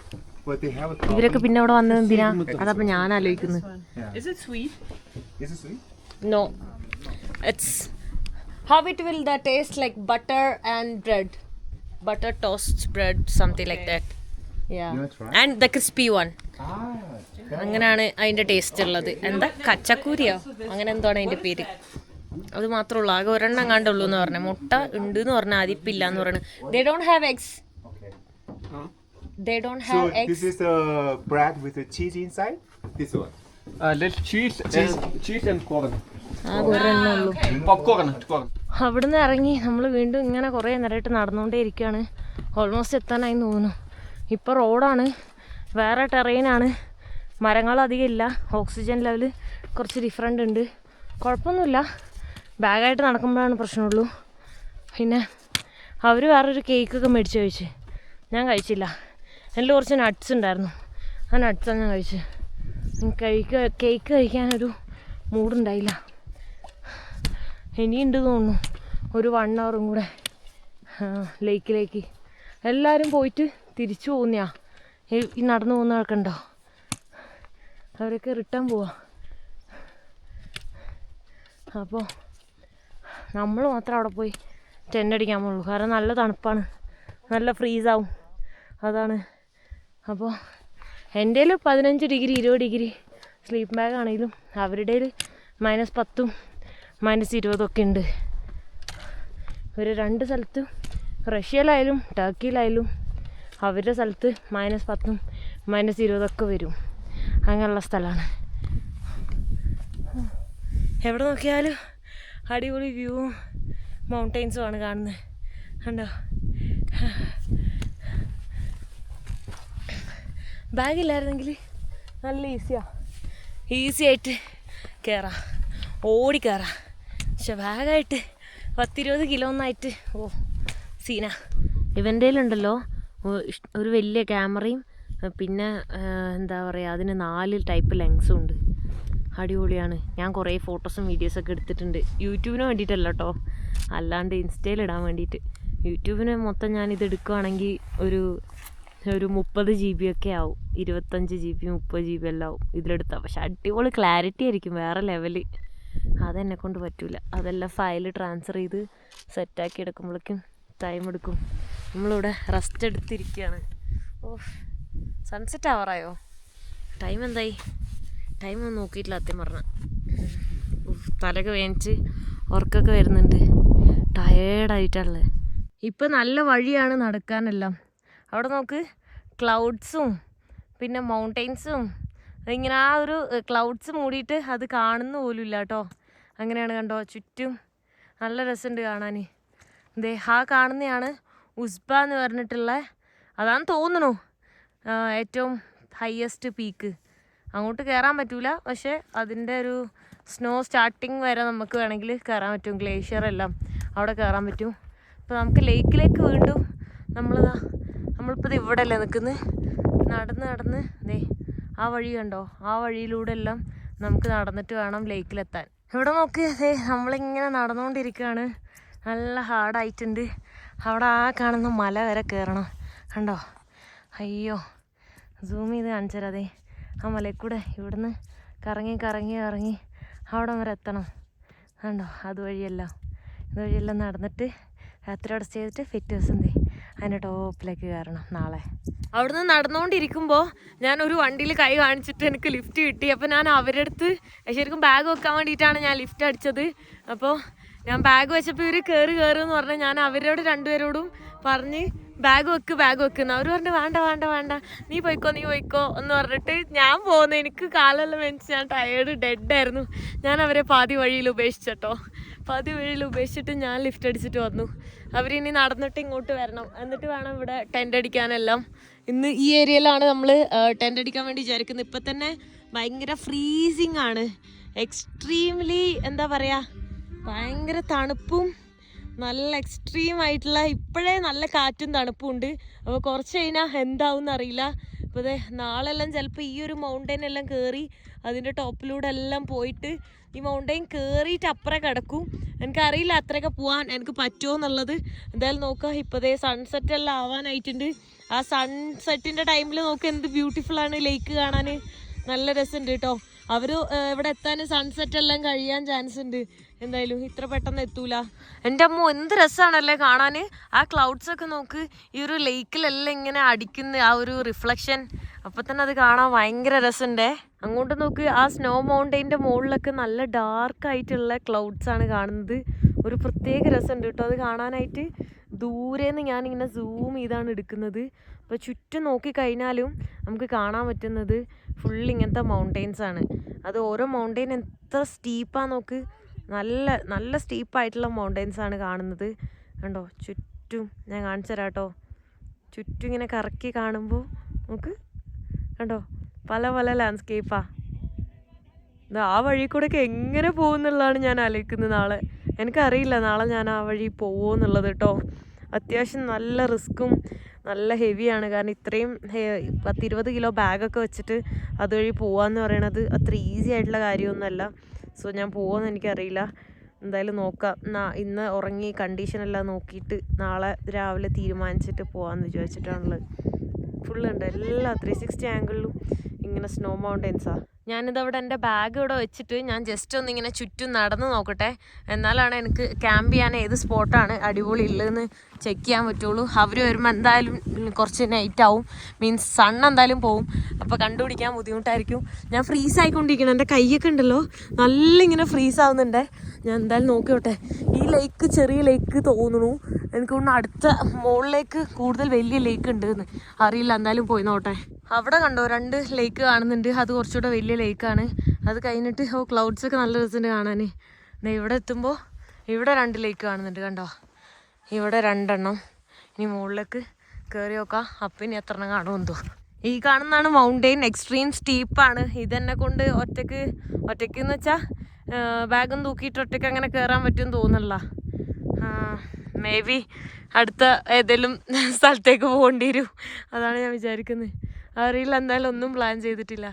ഇവരൊക്കെ പിന്നെ അവിടെ വന്നത് എന്തിനാ, അതപ്പോൾ ഞാൻ ആലോചിക്കുന്നത്. No, it's how it will that taste like butter and bread, butter toast bread, something like that. Yeah, and the crispy one. അങ്ങനെയാണ് അതിൻ്റെ ടേസ്റ്റ് ഉള്ളത്. എന്താ കച്ചക്കൂരിയോ അങ്ങനെ എന്തോ ആണ് അതിൻ്റെ പേര്. അത് മാത്രമേ ഉള്ളൂ, ആകെ ഒരെണ്ണം കണ്ടുള്ളൂ എന്ന് പറഞ്ഞത്. മുട്ട ഉണ്ട് എന്ന് പറഞ്ഞാൽ അതിപ്പില്ല എന്ന് പറയുന്നത്. They don't have eggs. They don't have eggs. This is the bread with the cheese inside. This one. Let's cheese and corn. ആകെ ഒരെണ്ണം ഉള്ളൂ. Popcorn. അവിടുന്ന് ഇറങ്ങി നമ്മൾ വീണ്ടും ഇങ്ങനെ കുറേ നേരമായിട്ട് നടന്നുകൊണ്ടേ ഇരിക്കുകയാണ്. ഓൾമോസ്റ്റ് എത്താനായി തോന്നുന്നു. ഇപ്പോൾ റോഡാണ്, വേറെ ടെറൈനാണ്, മരങ്ങളധികം ഇല്ല. ഓക്സിജൻ ലെവൽ കുറച്ച് ഡിഫറെൻ്റ് ഉണ്ട്. കുഴപ്പമൊന്നുമില്ല, ബാഗായിട്ട് നടക്കുമ്പോഴാണ് പ്രശ്നമുള്ളൂ. പിന്നെ അവർ വേറൊരു കേക്കൊക്കെ മേടിച്ച് കഴിച്ച്, ഞാൻ കഴിച്ചില്ല. അതിൽ കുറച്ച് നട്ട്സ് ഉണ്ടായിരുന്നു, ആ നട്ട്സാണ് ഞാൻ കഴിച്ചത്. കേക്ക് കഴിക്കാനൊരു മൂഡുണ്ടായില്ല. ഇനിയുണ്ട് തോന്നുന്നു ഒരു 1 hour കൂടെ ലേക്കിലേക്ക്. എല്ലാവരും പോയിട്ട് തിരിച്ചു പോകുന്നയാ. ഈ നടന്നു പോകുന്ന ആൾക്കുണ്ടോ, അവരൊക്കെ റിട്ടേൺ പോവാ. അപ്പോൾ നമ്മൾ മാത്രം അവിടെ പോയി ടെൻ്റ് അടിക്കാൻ പോകുള്ളൂ. കാരണം നല്ല തണുപ്പാണ്, നല്ല ഫ്രീസാവും, അതാണ്. അപ്പോൾ എൻ്റെ കയ്യിൽ 15 ഡിഗ്രി 20 ഡിഗ്രി സ്ലീപ്പ് ബാഗ് ആണെങ്കിലും അവരുടെ -10 -20 ഒക്കെ ഉണ്ട്. ഒരു 2 സ്ഥലത്തും, റഷ്യയിലായാലും ടർക്കിയിലായാലും അവരുടെ സ്ഥലത്ത് -10 -20 ഒക്കെ വരും. അങ്ങനെയുള്ള സ്ഥലമാണ്. എവിടെ നോക്കിയാലും അടിപൊളി വ്യൂവും മൗണ്ടെയ്ൻസും ആണ് കാണുന്നത്. കണ്ടോ, ബാഗില്ലായിരുന്നെങ്കിൽ നല്ല ഈസി ആയിട്ട് കയറാം, ഓടി കയറാം. പക്ഷെ ബാഗായിട്ട് 10-20 കിലോ ഒന്നായിട്ട് സീന. ഇവൻ്റെ ഉണ്ടല്ലോ ഒരു വലിയ ക്യാമറയും പിന്നെ എന്താ പറയുക, അതിന് 4 ടൈപ്പ് ലെൻസും ഉണ്ട്. അടിപൊളിയാണ്. ഞാൻ കുറേ ഫോട്ടോസും വീഡിയോസൊക്കെ എടുത്തിട്ടുണ്ട്. യൂട്യൂബിന് വേണ്ടിയിട്ടല്ല കേട്ടോ, അല്ലാണ്ട് ഇൻസ്റ്റയിൽ ഇടാൻ വേണ്ടിയിട്ട്. യൂട്യൂബിന് മൊത്തം ഞാനിത് എടുക്കുകയാണെങ്കിൽ ഒരു 30 GB ഒക്കെ ആവും. 25 GB 30 GB എല്ലാം ആവും ഇതിലെടുത്താൽ. പക്ഷെ അടിപൊളി ക്ലാരിറ്റി ആയിരിക്കും, വേറെ ലെവല്. അതെന്നെ കൊണ്ട് പറ്റൂല. അതെല്ലാം ഫയൽ ട്രാൻസ്ഫർ ചെയ്ത് സെറ്റാക്കി എടുക്കുമ്പോഴേക്കും ടൈം എടുക്കും. നമ്മളിവിടെ റെസ്റ്റ് എടുത്തിരിക്കുകയാണ്. ഓ, സൺസെറ്റ് ആവാറായോ? ടൈം എന്തായി? ടൈം ഒന്നും നോക്കിയിട്ടില്ല സത്യം പറഞ്ഞാൽ. തലയൊക്കെ വേനിച്ച് ഉറക്കമൊക്കെ വരുന്നുണ്ട്. ടയേർഡായിട്ടുള്ളത്. ഇപ്പം നല്ല വഴിയാണ് നടക്കാനെല്ലാം. അവിടെ നോക്ക്, ക്ലൗഡ്സും പിന്നെ മൗണ്ടെയ്ൻസും ഇങ്ങനെ ആ ഒരു ക്ലൗഡ്സ് മൂടിയിട്ട് അത് കാണുന്ന പോലും ഇല്ല കേട്ടോ. അങ്ങനെയാണ് കണ്ടോ ചുറ്റും. നല്ല രസമുണ്ട് കാണാൻ. ദേ ആ കാണുന്നതാണ് ഉസ്ബ എന്ന് പറഞ്ഞിട്ടുള്ള, അതാന്ന് തോന്നുന്നു ഏറ്റവും ഹയസ്റ്റ് പീക്ക്. അങ്ങോട്ട് കയറാൻ പറ്റൂല, പക്ഷേ അതിൻ്റെ ഒരു സ്നോ സ്റ്റാർട്ടിങ് വരെ നമുക്ക് വേണമെങ്കിൽ കയറാൻ പറ്റും. ഗ്ലേഷ്യർ എല്ലാം അവിടെ കയറാൻ പറ്റും. അപ്പോൾ നമുക്ക് ലേക്കിലേക്ക് വീണ്ടും നമ്മളിപ്പോൾ ഇത് ഇവിടെ അല്ലേ നിൽക്കുന്നത്. നടന്ന് ദേ ആ വഴി കണ്ടോ, ആ വഴിയിലൂടെ എല്ലാം നമുക്ക് നടന്നിട്ട് വേണം ലേക്കിലെത്താൻ. ഇവിടെ നോക്ക്, ദേ നമ്മളിങ്ങനെ നടന്നുകൊണ്ടിരിക്കുകയാണ്. നല്ല ഹാർഡായിട്ടുണ്ട്. അവിടെ ആ കാണുന്ന മല വരെ കയറണം. കണ്ടോ, അയ്യോ സൂം ചെയ്ത് കാണിച്ചു തരാം. അതെ ആ മലയിൽ കൂടെ ഇവിടുന്ന് കറങ്ങി അവിടെ വരെ എത്തണം. കണ്ടോ ഇതുവഴിയെല്ലാം നടന്നിട്ട് രാത്രി അവിടെ സ്റ്റേ ചെയ്തിട്ട് പിറ്റേ ദിവസം അതിൻ്റെ ടോപ്പിലേക്ക് കയറണം നാളെ. അവിടുന്ന് നടന്നുകൊണ്ടിരിക്കുമ്പോൾ ഞാനൊരു വണ്ടിയിൽ കൈ കാണിച്ചിട്ട് എനിക്ക് ലിഫ്റ്റ് കിട്ടി. അപ്പോൾ ഞാൻ അവരുടെ അടുത്ത് ശരിക്കും ബാഗ് വെക്കാൻ വേണ്ടിയിട്ടാണ് ഞാൻ ലിഫ്റ്റ് അടിച്ചത്. അപ്പോൾ ഞാൻ ബാഗ് വെച്ചപ്പോൾ ഇവർ കയറുമെന്ന് പറഞ്ഞാൽ ഞാൻ അവരോട് രണ്ടുപേരോടും പറഞ്ഞ് ബാഗ് വെക്കുന്ന. അവർ പറഞ്ഞു വേണ്ട നീ പോയിക്കോ എന്ന് പറഞ്ഞിട്ട് ഞാൻ പോകുന്നു. എനിക്ക് കാലെല്ലാം വെച്ച് ഞാൻ ഡെഡായിരുന്നു. ഞാൻ അവരെ പാതി വഴിയിൽ ഉപേക്ഷിച്ചിട്ട് ഞാൻ ലിഫ്റ്റ് അടിച്ചിട്ട് വന്നു. അവരിനി നടന്നിട്ട് ഇങ്ങോട്ട് വരണം, എന്നിട്ട് വേണം ഇവിടെ ടെൻ്റ് അടിക്കാനെല്ലാം. ഇന്ന് ഈ ഏരിയയിലാണ് നമ്മൾ ടെൻ്റ് അടിക്കാൻ വേണ്ടി വിചാരിക്കുന്നത്. ഇപ്പം തന്നെ ഭയങ്കര ഫ്രീസിങ് ആണ്. എക്സ്ട്രീംലി എന്താ പറയുക, ഭയങ്കര തണുപ്പും നല്ല എക്സ്ട്രീം ആയിട്ടുള്ള, ഇപ്പോഴേ നല്ല കാറ്റും തണുപ്പും ഉണ്ട്. അപ്പോൾ കുറച്ച് കഴിഞ്ഞാൽ എന്താവും അറിയില്ല. അപ്പോൾ അതെ നാളെല്ലാം ചിലപ്പോൾ ഈ ഒരു മൗണ്ടെയിൻ എല്ലാം കയറി അതിൻ്റെ ടോപ്പിലൂടെ എല്ലാം പോയിട്ട് ഈ മൗണ്ടെയിൻ കയറിയിട്ട് അപ്പുറം കിടക്കും. എനിക്കറിയില്ല അത്രയൊക്കെ പോകാൻ എനിക്ക് പറ്റുമോ എന്നുള്ളത്. എന്തായാലും നോക്കാം. ഇപ്പോൾ ദേ സൺസെറ്റ് എല്ലാം ആവാനായിട്ടുണ്ട്. ആ സൺസെറ്റിൻ്റെ ടൈമിൽ നോക്കുക എന്ത് ബ്യൂട്ടിഫുള്ളാണ് ലേക്ക് കാണാൻ. നല്ല രസമുണ്ട് കേട്ടോ. അവർ ഇവിടെ എത്താൻ സൺസെറ്റ് എല്ലാം കഴിയാൻ ചാൻസ് ഉണ്ട്. എന്തായാലും ഇത്ര പെട്ടെന്ന് എത്തൂല. എൻ്റെ അമ്മ എന്ത് രസമാണല്ലേ കാണാൻ. ആ ക്ലൗഡ്സ് ഒക്കെ നോക്ക്, ഈ ഒരു ലേക്കിലെല്ലാം ഇങ്ങനെ അടിക്കുന്ന ആ ഒരു റിഫ്ലക്ഷൻ. അപ്പം തന്നെ അത് കാണാൻ ഭയങ്കര രസമുണ്ടേ. അങ്ങോട്ട് നോക്ക്, ആ സ്നോ മൗണ്ടെയിൻ്റെ മുകളിലൊക്കെ നല്ല ഡാർക്കായിട്ടുള്ള ക്ലൗഡ്സ് ആണ് കാണുന്നത്. ഒരു പ്രത്യേക രസമുണ്ട് കേട്ടോ അത് കാണാനായിട്ട്. ദൂരേന്ന് ഞാനിങ്ങനെ സൂം ചെയ്താണ് എടുക്കുന്നത്. അപ്പോൾ ചുറ്റും നോക്കിക്കഴിഞ്ഞാലും നമുക്ക് കാണാൻ പറ്റുന്നത് ഫുൾ ഇങ്ങനത്തെ മൗണ്ടെയിൻസ് ആണ്. അത് ഓരോ മൗണ്ടെയിൻ എത്ര സ്റ്റീപ്പാണ് നോക്ക്. നല്ല സ്റ്റീപ്പായിട്ടുള്ള മൗണ്ടെയിൻസ് ആണ് കാണുന്നത്. കണ്ടോ ചുറ്റും ഞാൻ കാണിച്ചു തരാം കേട്ടോ. ചുറ്റും ഇങ്ങനെ കറക്കി കാണുമ്പോൾ നമുക്ക് കണ്ടോ പല ലാൻഡ്സ്കേപ്പാണ്. ആ വഴി കൂടെയൊക്കെ എങ്ങനെ പോകുമെന്നുള്ളതാണ് ഞാൻ ആലോചിക്കുന്നത് നാളെ. എനിക്കറിയില്ല നാളെ ഞാൻ ആ വഴി പോകുമോ എന്നുള്ളത് കേട്ടോ. അത്യാവശ്യം നല്ല റിസ്ക്കും നല്ല ഹെവിയാണ്. കാരണം ഇത്രയും 10-20 കിലോ ബാഗൊക്കെ വെച്ചിട്ട് അതുവഴി പോകാമെന്ന് പറയണത് അത്ര ഈസി ആയിട്ടുള്ള കാര്യമൊന്നുമല്ല. സോ ഞാൻ പോകുമെന്ന് എനിക്കറിയില്ല. എന്തായാലും നോക്കാം. ഇന്ന് ഉറങ്ങി കണ്ടീഷനെല്ലാം നോക്കിയിട്ട് നാളെ രാവിലെ തീരുമാനിച്ചിട്ട് പോകാമെന്ന് വിചാരിച്ചിട്ടാണുള്ളത്. ഫുള്ളുണ്ട് എല്ലാ 360 ആംഗിളിലും ഇങ്ങനെ സ്നോ മൗണ്ടെയിൻസാണ്. ഞാനിതവിടെ എൻ്റെ ബാഗ് ഇവിടെ വെച്ചിട്ട് ഞാൻ ജസ്റ്റ് ഒന്നിങ്ങനെ ചുറ്റും നടന്ന് നോക്കട്ടെ. എന്നാലാണ് എനിക്ക് ക്യാമ്പ് ചെയ്യാൻ ഏത് സ്പോട്ടാണ് അടിപൊളി ഉള്ളതെന്ന് ചെക്ക് ചെയ്യാൻ പറ്റുള്ളൂ. അവർ വരുമ്പോൾ എന്തായാലും കുറച്ച് നൈറ്റ് ആവും, മീൻസ് സൺ എന്തായാലും പോവും. അപ്പോൾ കണ്ടുപിടിക്കാൻ ബുദ്ധിമുട്ടായിരിക്കും. ഞാൻ ഫ്രീസ് ആയിക്കൊണ്ടിരിക്കണം. എൻ്റെ കൈയൊക്കെ ഉണ്ടല്ലോ നല്ല ഇങ്ങനെ ഫ്രീസ് ആവുന്നുണ്ട്. ഞാൻ എന്തായാലും നോക്കിയോട്ടെ. ഈ ലേക്ക് ചെറിയ ലേക്ക് തോന്നുന്നു. എനിക്ക് തോന്നുന്നു അടുത്ത മുകളിലേക്ക് കൂടുതൽ വലിയ ലേക്ക് ഉണ്ടെന്ന് അറിയില്ല. എന്തായാലും പോയി നോട്ടെ. അവിടെ കണ്ടോ 2 ലേക്ക് കാണുന്നുണ്ട്. അത് കുറച്ചുകൂടെ വലിയ ലേക്കാണ്. അത് കഴിഞ്ഞിട്ട് ക്ലൗഡ്സൊക്കെ നല്ല രസമുണ്ട് കാണാൻ. ഇവിടെ എത്തുമ്പോൾ ഇവിടെ 2 ലേക്ക് കാണുന്നുണ്ട്. കണ്ടോ ഇവിടെ 2 എണ്ണം. ഇനി മുകളിലേക്ക് കയറി നോക്കാം. അപ്പം ഇനി എത്ര എണ്ണം കാണുമെന്തോ. ഈ കാണുന്നതാണ് മൗണ്ടെയിൻ. എക്സ്ട്രീം സ്റ്റീപ്പാണ്. ഇതെന്നെ കൊണ്ട് ഒറ്റയ്ക്ക് എന്ന് വെച്ചാൽ ബാഗും തൂക്കിയിട്ട് ഒറ്റയ്ക്ക് അങ്ങനെ കയറാൻ പറ്റുമെന്ന് തോന്നുന്നില്ല. മേ ബി അടുത്ത ഏതെങ്കിലും സ്ഥലത്തേക്ക് പോകേണ്ടി വരും. അതാണ് ഞാൻ വിചാരിക്കുന്നത്. അറിയില്ല. എന്തായാലും ഒന്നും പ്ലാൻ ചെയ്തിട്ടില്ല.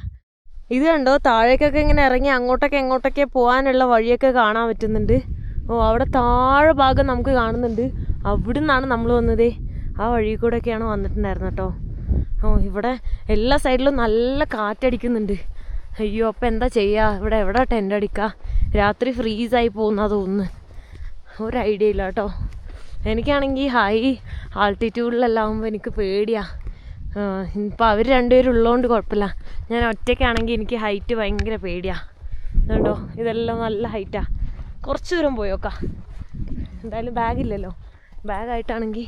ഇത് കണ്ടോ താഴേക്കൊക്കെ ഇങ്ങനെ ഇറങ്ങി അങ്ങോട്ടൊക്കെ പോകാനുള്ള വഴിയൊക്കെ കാണാൻ പറ്റുന്നുണ്ട്. അവിടെ താഴെ ഭാഗം നമുക്ക് കാണുന്നുണ്ട്. അവിടെ നിന്നാണ് നമ്മൾ വന്നത്. ആ വഴി കൂടെയൊക്കെയാണ് വന്നിട്ടുണ്ടായിരുന്നത് കേട്ടോ. ഇവിടെ എല്ലാ സൈഡിലും നല്ല കാറ്റടിക്കുന്നുണ്ട്. അയ്യോ അപ്പം എന്താ ചെയ്യുക? ഇവിടെ എവിടെ ടെൻ്റ് അടിക്കുക? രാത്രി ഫ്രീസായി പോകുന്ന തോന്നുന്നു. ഒരു ഐഡിയ ഇല്ല കേട്ടോ. എനിക്കാണെങ്കിൽ ഹൈ ആൾട്ടിറ്റ്യൂഡിലെല്ലാം ആകുമ്പോൾ എനിക്ക് പേടിയാണ്. ഇപ്പോൾ അവർ രണ്ടുപേരും ഉള്ളതുകൊണ്ട് കുഴപ്പമില്ല. ഞാൻ ഒറ്റയ്ക്കാണെങ്കിൽ എനിക്ക് ഹൈറ്റ് ഭയങ്കര പേടിയാണ്. അതുകൊണ്ടോ ഇതെല്ലാം നല്ല ഹൈറ്റാണ്. കുറച്ച് ദൂരം പോയോക്കാം. എന്തായാലും ബാഗില്ലല്ലോ. ബാഗായിട്ടാണെങ്കിൽ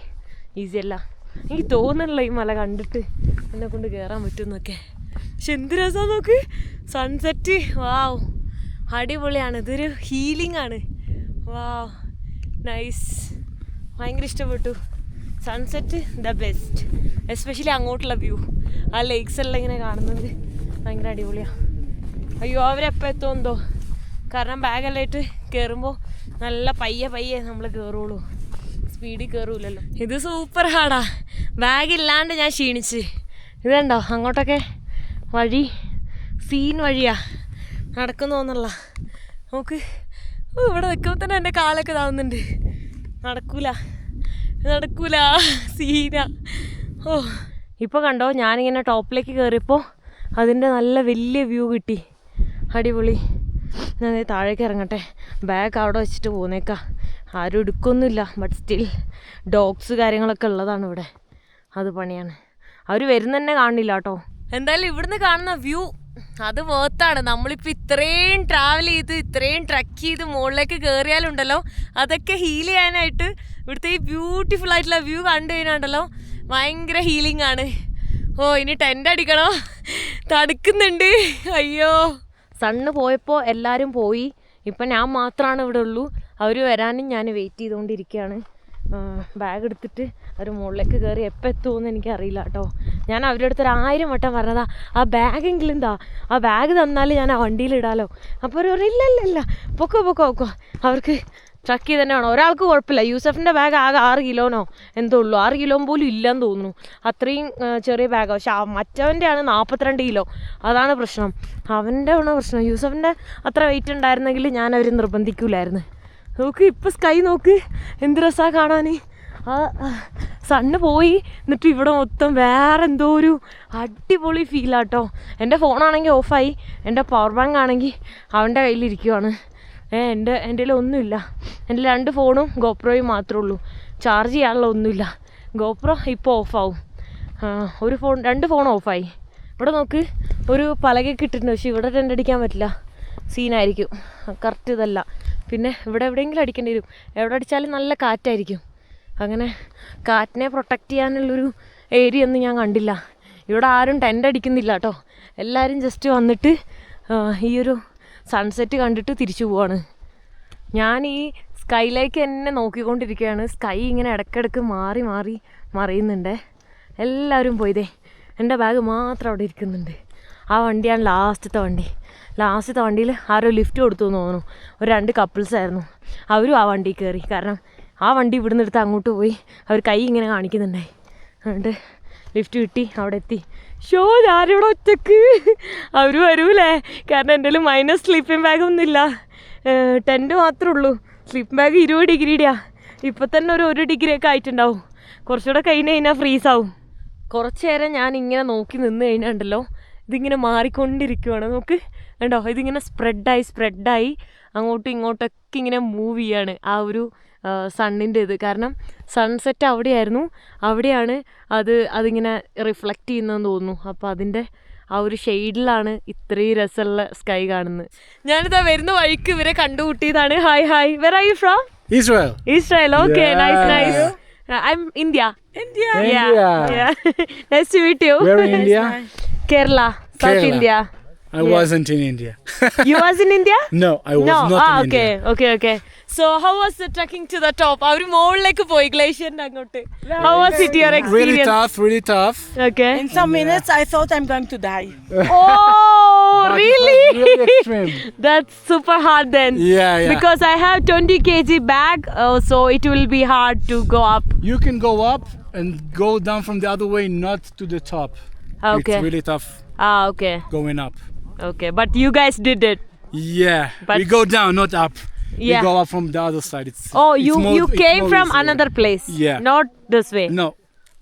ഈസി അല്ല. എനിക്ക് തോന്നുന്നില്ല ഈ മല കണ്ടിട്ട് എന്നെ കൊണ്ട് കയറാൻ പറ്റുമെന്നൊക്കെ. പക്ഷെ എന്ത് രസമാണ് നോക്ക്, സൺസെറ്റ്. വാവ്, അടിപൊളിയാണ്. ഇതൊരു ഹീലിംഗ് ആണ്. വാവ്, നൈസ്. ഭയങ്കര ഇഷ്ടപ്പെട്ടു. Sunset the best. എസ്പെഷ്യലി അങ്ങോട്ടുള്ള വ്യൂ, ആ ലേക്സ് എല്ലാം ഇങ്ങനെ കാണുന്നത് ഭയങ്കര അടിപൊളിയാണ്. അയ്യോ അവരെപ്പോൾ എത്തുമെന്തോ, കാരണം ബാഗെല്ലാം ഇട്ട് കയറുമ്പോൾ നല്ല പയ്യെ നമ്മൾ കയറുള്ളൂ, സ്പീഡിൽ കയറൂലല്ലോ. ഇത് സൂപ്പർ ഹാർഡാ. ബാഗില്ലാണ്ട് ഞാൻ ക്ഷീണിച്ച്. ഇതുണ്ടോ അങ്ങോട്ടൊക്കെ വഴി, സീൻ വഴിയാ നടക്കുന്നു തോന്നല്ല. നമുക്ക് ഇവിടെ നിൽക്കുമ്പോൾ തന്നെ എൻ്റെ കാലൊക്കെ ഇതാവുന്നുണ്ട്. നടക്കൂല സീന. ഓ ഇപ്പോൾ കണ്ടോ, ഞാനിങ്ങനെ ടോപ്പിലേക്ക് കയറിയപ്പോൾ അതിൻ്റെ നല്ല വലിയ വ്യൂ കിട്ടി. അടിപൊളി. ഞാൻ താഴേക്ക് ഇറങ്ങട്ടെ. ബാഗ് അവിടെ വെച്ചിട്ട് പോന്നേക്കാം. ആരും എടുക്കൊന്നുമില്ല. ബട്ട് സ്റ്റിൽ ഡോഗ്സ് കാര്യങ്ങളൊക്കെ ഉള്ളതാണ് ഇവിടെ. അത് പണിയാണ്. അവർ വരുന്ന തന്നെ കാണില്ല കേട്ടോ. എന്തായാലും ഇവിടുന്ന് കാണുന്ന വ്യൂ അത് വേർത്താണ്. നമ്മളിപ്പോൾ ഇത്രയും ട്രാവൽ ചെയ്ത് ഇത്രയും ട്രക്ക് ചെയ്ത് മുകളിലേക്ക് കയറിയാലുണ്ടല്ലോ, അതൊക്കെ ഹീൽ ചെയ്യാനായിട്ട് ഇവിടുത്തെ ഈ ബ്യൂട്ടിഫുൾ ആയിട്ടുള്ള വ്യൂ കണ്ടു കഴിഞ്ഞാണ്ടല്ലോ ഭയങ്കര ഹീലിംഗ് ആണ്. ഓ ഇനി ടെൻ്റ് അടിക്കണോ, തണുക്കുന്നുണ്ട്. അയ്യോ, സണ്ണ് പോയപ്പോൾ എല്ലാവരും പോയി. ഇപ്പം ഞാൻ മാത്രമാണ് ഇവിടെ ഉള്ളൂ. അവർ വരാനും ഞാൻ വെയിറ്റ് ചെയ്തുകൊണ്ടിരിക്കുകയാണ്. ബാഗ് എടുത്തിട്ട് അവർ മുകളിലേക്ക് കയറി എപ്പോൾ എത്തുമെന്ന് എനിക്കറിയില്ല കേട്ടോ. ഞാൻ അവരുടെ അടുത്ത് 1000 വട്ടം പറഞ്ഞതാ, ആ ബാഗെങ്കിലും എന്താ, ആ ബാഗ് തന്നാൽ ഞാൻ ആ വണ്ടിയിലിടാലോ. അപ്പോൾ അവർ പറയും ഇല്ല പൊക്കോ. അവർക്ക് ട്രക്ക് ചെയ്ത് തന്നെ വേണം. ഒരാൾക്ക് കുഴപ്പമില്ല. യൂസഫിൻ്റെ ബാഗ് ആകെ 6 കിലോനോ എന്തോ ഉള്ളൂ. 6 കിലോ പോലും ഇല്ലെന്ന് തോന്നുന്നു. അത്രയും ചെറിയ ബാഗാണ്. പക്ഷെ മറ്റവൻ്റെയാണ് 42 കിലോ. അതാണ് പ്രശ്നം. അവൻ്റെ ആണ് പ്രശ്നം. യൂസഫിൻ്റെ അത്ര വെയിറ്റ് ഉണ്ടായിരുന്നെങ്കിൽ ഞാൻ അവർ നിർബന്ധിക്കൂലായിരുന്നു. നോക്ക് ഇപ്പോൾ സ്കൈ നോക്ക്, എന്ത് രസമാണ് കാണാൻ. ആ സണ്ണ് പോയി എന്നിട്ട് ഇവിടെ മൊത്തം വേറെ എന്തോ ഒരു അടിപൊളി ഫീലാട്ടോ. എൻ്റെ ഫോണാണെങ്കിൽ ഓഫായി. എൻ്റെ പവർ ബാങ്ക് ആണെങ്കിൽ അവൻ്റെ കയ്യിലിരിക്കുവാണ്. എൻ്റെ ഒന്നുമില്ല. എൻ്റെ 2 ഫോണും ഗോപ്രോയും മാത്രമേ ഉള്ളൂ. ചാർജ് ചെയ്യാനുള്ള ഒന്നുമില്ല. ഗോപ്രോ ഇപ്പോൾ ഓഫാവും. 2 ഫോൺ ഓഫായി. ഇവിടെ നോക്ക്, ഒരു പലകയൊക്കെ ഇട്ടിട്ടുണ്ട്. പക്ഷെ ഇവിടെ ടെൻ്റ് അടിക്കാൻ പറ്റില്ല, സീനായിരിക്കും. കറക്റ്റ് ഇതല്ല. പിന്നെ ഇവിടെ എവിടെയെങ്കിലും അടിക്കേണ്ടി വരും. എവിടെ അടിച്ചാലും നല്ല കാറ്റായിരിക്കും. അങ്ങനെ കാറ്റിനെ പ്രൊട്ടക്റ്റ് ചെയ്യാനുള്ളൊരു ഏരിയ ഒന്നും ഞാൻ കണ്ടില്ല. ഇവിടെ ആരും ടെൻ്റ് അടിക്കുന്നില്ല കേട്ടോ. എല്ലാവരും ജസ്റ്റ് വന്നിട്ട് ഈ ഒരു സൺസെറ്റ് കണ്ടിട്ട് തിരിച്ചു പോവാണ്. ഞാൻ ഈ സ്കൈലേക്ക് തന്നെ നോക്കിക്കൊണ്ടിരിക്കുകയാണ്. സ്കൈ ഇങ്ങനെ ഇടയ്ക്കിടയ്ക്ക് മാറി മറിയുന്നുണ്ട്. എല്ലാവരും പോയതേ. എൻ്റെ ബാഗ് മാത്രം അവിടെ ഇരിക്കുന്നുണ്ട്. ആ വണ്ടിയാണ് ലാസ്റ്റത്തെ വണ്ടിയിൽ ആരോ ലിഫ്റ്റ് കൊടുത്തു എന്ന് തോന്നുന്നു. ഒരു 2 കപ്പിൾസ് ആയിരുന്നു. അവരും ആ വണ്ടിയിൽ കയറി. കാരണം ആ വണ്ടി ഇവിടുന്ന് എടുത്ത് അങ്ങോട്ട് പോയി അവർ കൈ ഇങ്ങനെ കാണിക്കുന്നുണ്ടായി. അതുകൊണ്ട് ലിഫ്റ്റ് കിട്ടി, അവിടെ എത്തി. ഞാനിവിടെ ഒറ്റക്ക്. അവർ വരൂലേ, കാരണം എൻ്റെ മൈനസ് സ്ലീപ്പിംഗ് ബാഗൊന്നും ഇല്ല. ടെൻറ്റ് മാത്രമേ ഉള്ളൂ. Sleeping bag 20 ഡിഗ്രിയുടെയാണ്. ഇപ്പം തന്നെ ഒരു 1 ഡിഗ്രിയൊക്കെ ആയിട്ടുണ്ടാവും. കുറച്ചുകൂടെ കഴിഞ്ഞാൽ ഫ്രീസാവും. കുറച്ച് നേരം ഞാൻ ഇങ്ങനെ നോക്കി നിന്ന് കഴിഞ്ഞാണ്ടല്ലോ, ഇതിങ്ങനെ മാറിക്കൊണ്ടിരിക്കുവാണ്. നോക്ക് കണ്ടോ, ഇതിങ്ങനെ സ്പ്രെഡായി അങ്ങോട്ടും ഇങ്ങോട്ടൊക്കെ ഇങ്ങനെ മൂവ് ചെയ്യാണ് ആ ഒരു സണ്ണിൻ്റെ ഇത്. കാരണം സൺസെറ്റ് അവിടെയാണ് അതിങ്ങനെ റിഫ്ലക്റ്റ് ചെയ്യുന്നതെന്ന് തോന്നുന്നു. അപ്പോൾ അതിൻ്റെ ആ ഒരു ഷെയ്ഡിലാണ് ഇത്രയും രസമുള്ള സ്കൈ കാണുന്നത്. ഞാനിതാ വരുന്ന വഴിക്ക് ഇവരെ കണ്ടുമുട്ടിയതാണ്. Hi, where are you from? Israel. Okay, nice. I'm India. Yeah. Nice to meet you. Where in India? Kerala, South India. I wasn't in India. You was in India? No, I was not in India. Okay. So how was the trekking to the top? Avru mollekku poi glacier-inde angotte. How was it your experience? Really tough. Okay. In some minutes, I thought I'm going to die. Oh, really? Really extreme. That's super hard then. Yeah. Because I have 20 kg bag, so it will be hard to go up. You can go up and go down from the other way, not to the top. Okay. It's really tough Okay. going up. Okay, but you guys did it. Yeah. But we go down, not up. Yeah. We go up from the other side. You came from easier. another place. Yeah. Not this way. No.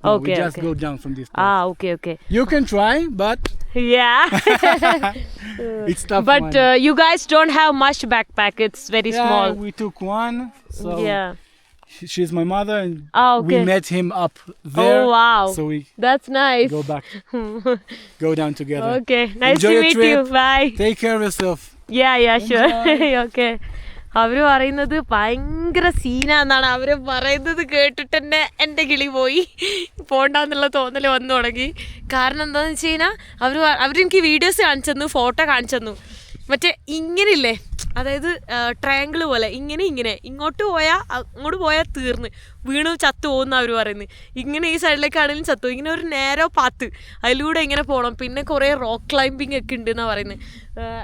No, Okay, we just okay. go down from this place. Okay. You can try, but Yeah. it's tough. But one. you guys don't have much backpack. It's very Yeah, small. we took one. So Yeah. she's my mother, and Okay. we met him up there. Oh, wow. So we That's nice. go back, go down together. Okay. Nice Enjoy to your meet trip. you. Bye. Take care of yourself. Yeah, sure. Okay. അവര് പറയുന്നത് ഭയങ്കര സീനാന്നാണ് അവര് പറയുന്നത് കേട്ടിട്ട് തന്നെ എൻ്റെ കിളി പോയി പോണ്ടെന്നുള്ള തോന്നൽ വന്നു തുടങ്ങി. കാരണം എന്താണെന്ന് വെച്ച് കഴിഞ്ഞാൽ അവരെനിക്ക് വീഡിയോസ് കാണിച്ചു തന്നു, ഫോട്ടോ കാണിച്ചു തന്നു. മറ്റേ ഇങ്ങനെ ഇല്ലേ, അതായത് ട്രയാങ്കിൾ പോലെ ഇങ്ങനെ ഇങ്ങോട്ട് പോയാൽ അങ്ങോട്ട് പോയാൽ തീർന്ന് വീണു ചത്തു പോകുന്ന അവർ പറയുന്നത്. ഇങ്ങനെ ഈ സൈഡിലേക്കാണെങ്കിലും ചത്തു, ഇങ്ങനെ ഒരു നേരോ പാത്ത് അതിലൂടെ ഇങ്ങനെ പോകണം. പിന്നെ കുറേ റോക്ക് ക്ലൈമ്പിംഗ് ഒക്കെ ഉണ്ട് എന്നാണ് പറയുന്നത്.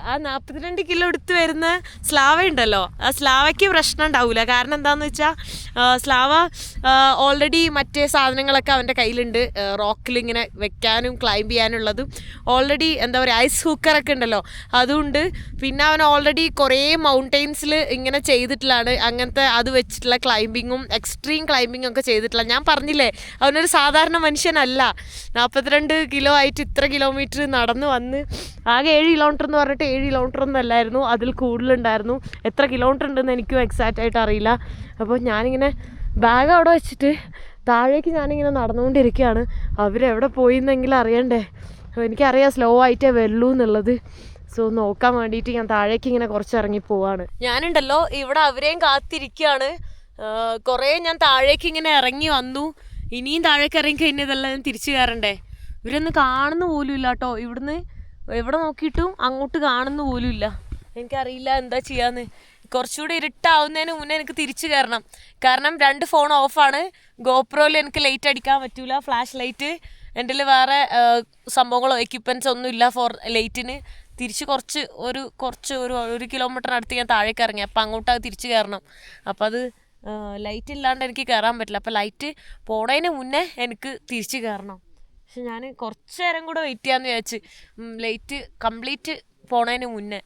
ആ 42 കിലോ എടുത്ത് വരുന്ന സ്ലാവ ഉണ്ടല്ലോ, ആ സ്ലാവയ്ക്ക് പ്രശ്നം ഉണ്ടാവില്ല. കാരണം എന്താണെന്ന് വെച്ചാൽ സ്ലാവ ഓൾറെഡി മറ്റേ സാധനങ്ങളൊക്കെ അവൻ്റെ കയ്യിലുണ്ട്, റോക്കിൽ ഇങ്ങനെ വെക്കാനും ക്ലൈംബ് ചെയ്യാനുള്ളതും ഓൾറെഡി എന്താ പറയുക ഐസ് ഹൂക്കറൊക്കെ ഉണ്ടല്ലോ അതുകൊണ്ട്. പിന്നെ അവൻ ഓൾറെഡി കുറേ മൗണ്ടെയിൻസിൽ ഇങ്ങനെ ചെയ്തിട്ടുള്ളതാണ്, അങ്ങനത്തെ അത് വെച്ചിട്ടുള്ള ക്ലൈമ്പിങ്ങും എക്സ്ട്രീം ക്ലൈമ്പിങ്ങും ഒക്കെ ചെയ്തിട്ടുള്ള. ഞാൻ പറഞ്ഞില്ലേ അവനൊരു സാധാരണ മനുഷ്യനല്ല. 42 കിലോ ആയിട്ട് ഇത്ര കിലോമീറ്റർ നടന്ന് വന്ന്, ആകെ 7 കിലോമീറ്റർ എന്ന് പറഞ്ഞിട്ട് 7 കിലോമീറ്റർ ഒന്നും അല്ലായിരുന്നു, അതിൽ കൂടുതലുണ്ടായിരുന്നു. എത്ര കിലോമീറ്റർ ഉണ്ടെന്ന് എനിക്കും എക്സാക്റ്റ് ആയിട്ട് അറിയില്ല. അപ്പോൾ ഞാനിങ്ങനെ ബാഗ് അവിടെ വെച്ചിട്ട് താഴേക്ക് ഞാനിങ്ങനെ നടന്നുകൊണ്ടിരിക്കുകയാണ്. അവരെവിടെ പോയി എന്നെങ്കിലും അറിയണ്ടേ. അപ്പോൾ എനിക്കറിയാം സ്ലോ ആയിട്ടേ വരുള്ളൂ എന്നുള്ളത്. സോ നോക്കാൻ വേണ്ടിയിട്ട് ഞാൻ താഴേക്ക് ഇങ്ങനെ കുറച്ച് ഇറങ്ങി പോവാണ്. ഞാനുണ്ടല്ലോ ഇവിടെ അവരെയും കാത്തിരിക്കുകയാണ്. കുറേ ഞാൻ താഴേക്ക് ഇങ്ങനെ ഇറങ്ങി വന്നു, ഇനിയും താഴേക്ക് ഇറങ്ങി കഴിഞ്ഞതെല്ലാം ഞാൻ തിരിച്ചു കയറണ്ടേ. ഇവരൊന്നും കാണുന്ന പോലും ഇല്ല കേട്ടോ. ഇവിടുന്ന് എവിടെ നോക്കിയിട്ടും അങ്ങോട്ട് കാണുന്ന പോലും ഇല്ല. എനിക്കറിയില്ല എന്താ ചെയ്യാന്ന്. കുറച്ചുകൂടി ഇരുട്ടാവുന്നതിന് മുന്നേ എനിക്ക് തിരിച്ചു കയറണം. കാരണം 2 ഫോൺ ഓഫാണ്. ഗോപ്രോയിൽ എനിക്ക് ലൈറ്റ് അടിക്കാൻ പറ്റൂല, ഫ്ലാഷ് ലൈറ്റ്. എൻ്റെ വേറെ സംഭവങ്ങളോ എക്യുപ്മെൻറ്റ്സ് ഒന്നും ഇല്ല ഫോർ ലൈറ്റിന്. തിരിച്ച് ഒരു കിലോമീറ്ററിനടുത്ത് ഞാൻ താഴേക്ക് ഇറങ്ങി. അപ്പം അങ്ങോട്ട് അത് തിരിച്ച് കയറണം. അപ്പം അത് ലൈറ്റ് ഇല്ലാണ്ട് എനിക്ക് കയറാൻ പറ്റില്ല. അപ്പം ലൈറ്റ് പോണതിന് മുന്നേ എനിക്ക് തിരിച്ച് കയറണം. പക്ഷെ ഞാൻ കുറച്ച് നേരം കൂടെ വെയിറ്റ് ചെയ്യാമെന്ന് വിചാരിച്ച്, ലൈറ്റ് കംപ്ലീറ്റ് പോണതിന് മുന്നേ.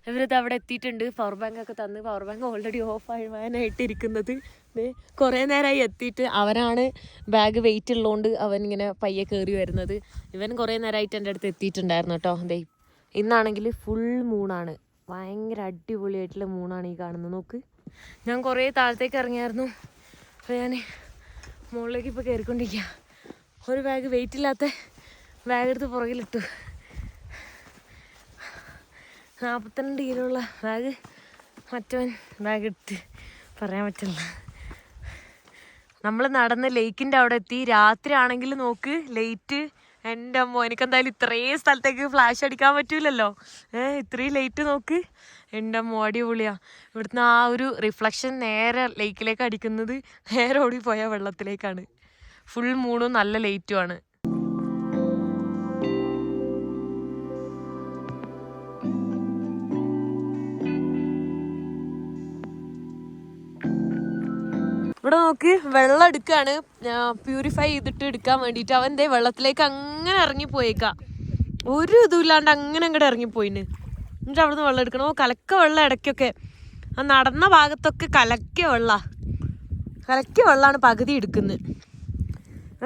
ഇവരിത് അവിടെ എത്തിയിട്ടുണ്ട്. പവർ ബാങ്ക് ഒക്കെ തന്ന്, പവർ ബാങ്ക് ഓൾറെഡി ഓഫ് ആവാനായിട്ട് ഇരിക്കുന്നത്. കുറേ നേരമായി എത്തിയിട്ട്. അവനാണ് ബാഗ് വെയിറ്റ് ഉള്ളതുകൊണ്ട് അവൻ ഇങ്ങനെ പയ്യെ കയറി വരുന്നത്. ഇവൻ കുറേ നേരമായിട്ട് എൻ്റെ അടുത്ത് എത്തിയിട്ടുണ്ടായിരുന്നു കേട്ടോ. ദേ ഇന്നാണെങ്കിൽ ഫുൾ മൂണാണ്, ഭയങ്കര അടിപൊളിയായിട്ടുള്ള മൂണാണ് ഈ കാണുന്നത്. നോക്ക്, ഞാൻ കുറേ താഴത്തേക്ക് ഇറങ്ങിയായിരുന്നു. അപ്പോൾ ഞാൻ മുകളിലേക്ക് ഇപ്പോൾ കയറിക്കൊണ്ടിരിക്കുക. ഒരു ബാഗ് വെയിറ്റ് ഇല്ലാത്ത ബാഗ് എടുത്ത് പുറകിലിട്ടു. 42 കിലോ ഉള്ള ബാഗ് മറ്റവൻ ബാഗ് എടുത്ത് പറയാൻ പറ്റില്ല. നമ്മൾ നടന്ന് ലേക്കിൻ്റെ അവിടെ എത്തി. രാത്രി ആണെങ്കിൽ നോക്ക് ലൈറ്റ്, എൻ്റെ അമ്മോ എനിക്കെന്തായാലും ഇത്രയും സ്ഥലത്തേക്ക് ഫ്ലാഷ് അടിക്കാൻ പറ്റൂലല്ലോ. ഇത്രയും ലൈറ്റ് നോക്ക്, എൻ്റെ അമ്മോ അടിപൊളിയാ. ഇവിടുന്ന് ആ ഒരു റിഫ്ലക്ഷൻ നേരെ ലേക്കിലേക്ക് അടിക്കുന്നത് നേരെ ഓടിപ്പോയ വെള്ളത്തിലേക്കാണ്. ഫുൾ മൂണും നല്ല ലൈറ്റുമാണ്. ഇവിടെ നോക്ക് വെള്ളം എടുക്കുകയാണ്, പ്യൂരിഫൈ ചെയ്തിട്ട് എടുക്കാൻ വേണ്ടിയിട്ട്. അവൻ ദേ വെള്ളത്തിലേക്ക് അങ്ങനെ ഇറങ്ങിപ്പോയേക്കാം, ഒരു ഇതുമില്ലാണ്ട് അങ്ങനെ അങ്ങോട്ട് ഇറങ്ങിപ്പോയിന്. എന്നിട്ട് അവിടുന്ന് വെള്ളം എടുക്കണം. ഓ കലക്ക വെള്ളം ഇടയ്ക്കൊക്കെ, ആ നടന്ന ഭാഗത്തൊക്കെ കലക്കിയ വെള്ളമാണ് പകുതി എടുക്കുന്നത്.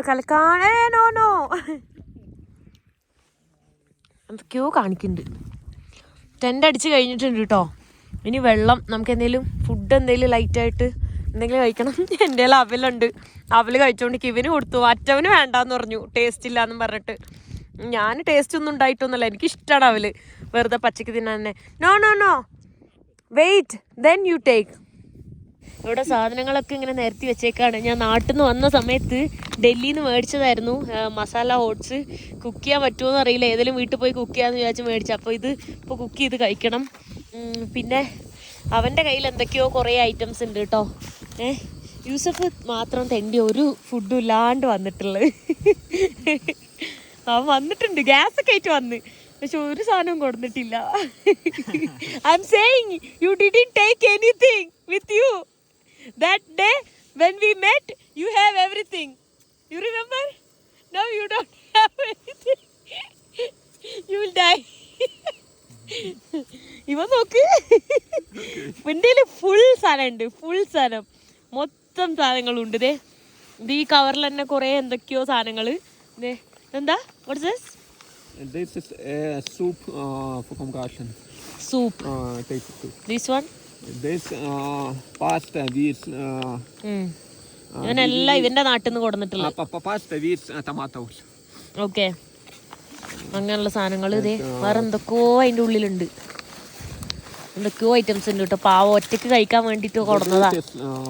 കലക്കാണേ നോ എന്തൊക്കെയോ കാണിക്കുന്നുണ്ട്. ടെൻ്റ് അടിച്ച് കഴിഞ്ഞിട്ടുണ്ട് കേട്ടോ. ഇനി വെള്ളം, നമുക്ക് എന്തെങ്കിലും ഫുഡ് എന്തെങ്കിലും ലൈറ്റായിട്ട് എന്തെങ്കിലും കഴിക്കണം. എൻ്റെ അവലുണ്ട്, അവൽ കഴിച്ചോണ്ട് ഇവന് കൊടുത്തു. മറ്റവന് വേണ്ടാന്ന് പറഞ്ഞു, ടേസ്റ്റ് ഇല്ലാന്നും പറഞ്ഞിട്ട്. ഞാൻ ടേസ്റ്റ് ഒന്നും ഉണ്ടായിട്ടൊന്നുമല്ല, എനിക്കിഷ്ടമാണ് അവൽ വെറുതെ പച്ചക്ക് തിന്നാൻ തന്നെ. No wait then you take. ഇവിടെ സാധനങ്ങളൊക്കെ ഇങ്ങനെ നിരത്തി വെച്ചേക്കാണ്. ഞാൻ നാട്ടിൽ നിന്ന് വന്ന സമയത്ത് ഡൽഹിയിൽ നിന്ന് മേടിച്ചതായിരുന്നു മസാല ഓട്സ്. കുക്ക് ചെയ്യാൻ പറ്റുമോ എന്ന് അറിയില്ല, ഏതെങ്കിലും വീട്ടിൽ പോയി കുക്ക് ചെയ്യാമെന്ന് വിചാരിച്ച് മേടിച്ചു. അപ്പോൾ ഇത് ഇപ്പോൾ കുക്ക് ചെയ്ത് കഴിക്കണം. പിന്നെ അവൻ്റെ കയ്യിൽ എന്തൊക്കെയോ കുറേ ഐറ്റംസ് ഉണ്ട് കേട്ടോ. യൂസഫ് മാത്രം തെണ്ടി ഒരു ഫുഡും ഇല്ലാണ്ട് വന്നിട്ടുള്ളത്. അവൻ വന്നിട്ടുണ്ട്, ഗ്യാസൊക്കെ ആയിട്ട് വന്ന്, പക്ഷെ ഒരു സാധനവും കൊടുത്തിട്ടില്ല. I M saying you didn't take anything with you. That day when we met, you have everything. You remember? Now you don't have anything. You will die. ഇവൻ നോക്ക്, എൻ്റെ ഫുൾ സാധനം ഉണ്ട്, ഫുൾ സാധനം, മൊത്തം സാധനങ്ങളുണ്ട്. ഇതേ ഇത് ഈ കവറിൽ തന്നെ കുറേ എന്തൊക്കെയോ സാധനങ്ങൾ. എന്താ what's this? This is soup for concoction. Soup. Taste soup. This one. This pasta with ഇവനെല്ലാം ഇവന്റെ നാട്ടിൽ നിന്ന് കൊടുന്നിട്ടുള്ളത്. pasta with tomatoes. ഓക്കെ, അങ്ങനെയുള്ള സാധനങ്ങൾ. ഇതേ വേറെ എന്തൊക്കെയോ അതിൻ്റെ ഉള്ളിലുണ്ട്, എന്തൊക്കെയോ ഐറ്റംസ് ഉണ്ട് കേട്ടോ. പാവം ഒറ്റയ്ക്ക് കഴിക്കാൻ വേണ്ടിയിട്ട് കൊടുന്നതാ.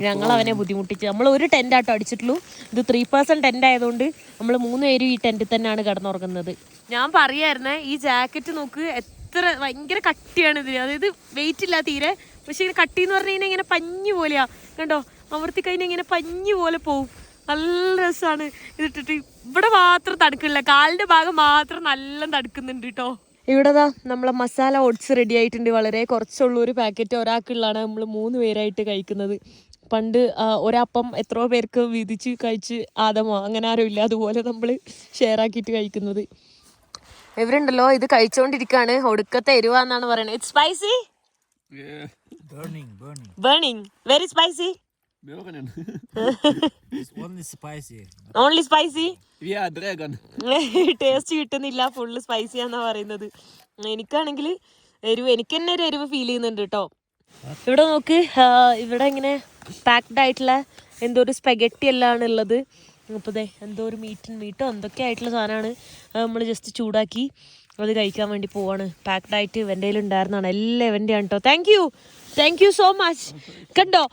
ഞങ്ങൾ അവനെ ബുദ്ധിമുട്ടിച്ച്. നമ്മൾ ഒരു ടെൻ്റ് ആട്ടോ അടിച്ചിട്ടുള്ളൂ. ഇത് 3% ടെൻ്റ് ആയതുകൊണ്ട് നമ്മൾ 3 പേരും ഈ ടെൻറ്റിൽ തന്നെയാണ് കിടന്നുറങ്ങുന്നത്. ഞാൻ പറയായിരുന്നേ, ഈ ജാക്കറ്റ് നോക്ക് എത്ര ഭയങ്കര കട്ടിയാണ് ഇതിന്. അതായത് വെയിറ്റ് ഇല്ല തീരെ, പക്ഷെ ഇങ്ങനെ കട്ടി എന്ന് പറഞ്ഞു കഴിഞ്ഞാൽ ഇങ്ങനെ പഞ്ഞു പോലെയാ. കണ്ടോ, അമർത്തി കഴിഞ്ഞാൽ ഇങ്ങനെ പഞ്ഞു പോലെ പോവും. നല്ല രസമാണ് ഇതിട്ടിട്ട്. ഇവിടെ മാത്രം തടുക്കില്ല, കാലിൻ്റെ ഭാഗം മാത്രം നല്ല തടുക്കുന്നുണ്ട് കേട്ടോ. ഇവിടെ നമ്മളെ മസാല ഓട്സ് റെഡി ആയിട്ടുണ്ട്. വളരെ കുറച്ചുള്ള ഒരു പാക്കറ്റ് ഒരാൾക്കുള്ളതാണ്. നമ്മൾ 3 പേരായിട്ട് കഴിക്കുന്നത്. പണ്ട് ഒരപ്പം എത്രയോ പേർക്ക് വീതിച്ച് കഴിച്ച് ആദമോ അങ്ങനെ ആരും ഇല്ല, അതുപോലെ നമ്മൾ ഷെയർ ആക്കിയിട്ട് കഴിക്കുന്നത്. ഇവരുണ്ടല്ലോ ഇത് കഴിച്ചുകൊണ്ടിരിക്കുകയാണ്. ഒടുക്കത്തെ എരിവാന്നാണ് പറയുന്നത്. It's spicy. Burning very spicy. Only spicy. Taste കിട്ടുന്നില്ല, ഫുള്ള് സ്പൈസിയാന്നാ പറയുന്നത്. എനിക്കാണെങ്കിൽ എരിവ്, എനിക്ക് തന്നെ ഒരു എരിവ് ഫീൽ ചെയ്യുന്നുണ്ട് കേട്ടോ. ഇവിടെ നോക്ക്, ഇവിടെ ഇങ്ങനെ പാക്ഡ് ആയിട്ടുള്ള എന്തോ ഒരു സ്പെഗറ്റി എല്ലാം ഉള്ളത്. അപ്പോൾ എന്തോ ഒരു മീറ്റോ എന്തൊക്കെ ആയിട്ടുള്ള സാധനമാണ്. നമ്മൾ ജസ്റ്റ് ചൂടാക്കി അത് കഴിക്കാൻ വേണ്ടി പോവാണ്. പാക്ഡ് ആയിട്ട് ഇവൻ്റെ കയ്യിൽ ഉണ്ടായിരുന്നതാണ്. എല്ലാം ഇവൻ്റെ ആണ് കേട്ടോ. Thank you so much. കണ്ടോ,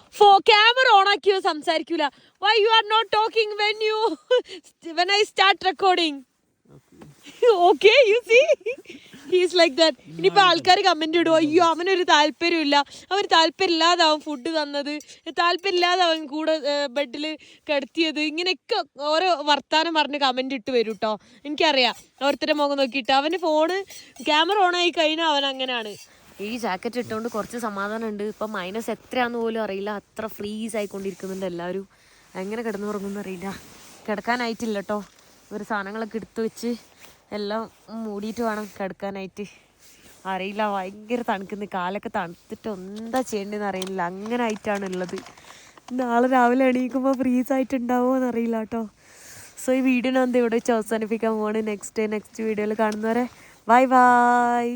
ക്യാമറ ഓൺ ആക്കിയോ സംസാരിക്കൂല. Why you are not talking when I start recording? Okay, you see he's like that. ഇനിയിപ്പോൾ ആൾക്കാർ കമൻറ്റ് ഇടുമോ, അയ്യോ അവനൊരു താല്പര്യമില്ല, അവർ താല്പര്യമില്ലാതെ അവൻ ഫുഡ് തന്നത്, താല്പര്യമില്ലാതെ അവൻ കൂടെ ബെഡിൽ കിടത്തിയത്, ഇങ്ങനെയൊക്കെ ഓരോ വർത്താനം പറഞ്ഞ് കമൻറ്റ് ഇട്ട് വരും കേട്ടോ. എനിക്കറിയാം, ഓരോരുത്തരുടെ മുഖം നോക്കിയിട്ട്. അവൻ്റെ ഫോണ് ക്യാമറ ഓൺ ആയി കഴിഞ്ഞാൽ അവൻ അങ്ങനെയാണ്. ഈ ജാക്കറ്റ് ഇട്ടുകൊണ്ട് കുറച്ച് സമാധാനം ഉണ്ട്. ഇപ്പം മൈനസ് എത്രയാണെന്ന് പോലും അറിയില്ല, അത്ര ഫ്രീസ് ആയിക്കൊണ്ടിരിക്കുന്നുണ്ട് എല്ലാവരും. എങ്ങനെ കിടന്നുറങ്ങുമെന്ന് അറിയില്ല. കിടക്കാനായിട്ടില്ല കേട്ടോ. ഒരു സാധനങ്ങളൊക്കെ എടുത്തു വെച്ച് എല്ലാം മൂടിയിട്ട് വേണം കിടക്കാനായിട്ട്. അറിയില്ല, ഭയങ്കര തണുക്കുന്നു. കാലൊക്കെ തണുത്തിട്ട് എന്താ ചെയ്യേണ്ടതെന്ന് അറിയില്ല. അങ്ങനെ ആയിട്ടാണ് ഉള്ളത്. നാളെ രാവിലെ എണീക്കുമ്പോൾ ഫ്രീസ് ആയിട്ടുണ്ടാവുമോ എന്നറിയില്ല കേട്ടോ. സോ ഈ വീഡിയോ ഞാൻ ഇവിടെ വെച്ച് അവസാനിപ്പിക്കാൻ പോവാണ്. നെക്സ്റ്റ് വീഡിയോയിൽ കാണുന്നവരെ ബൈ ബൈ.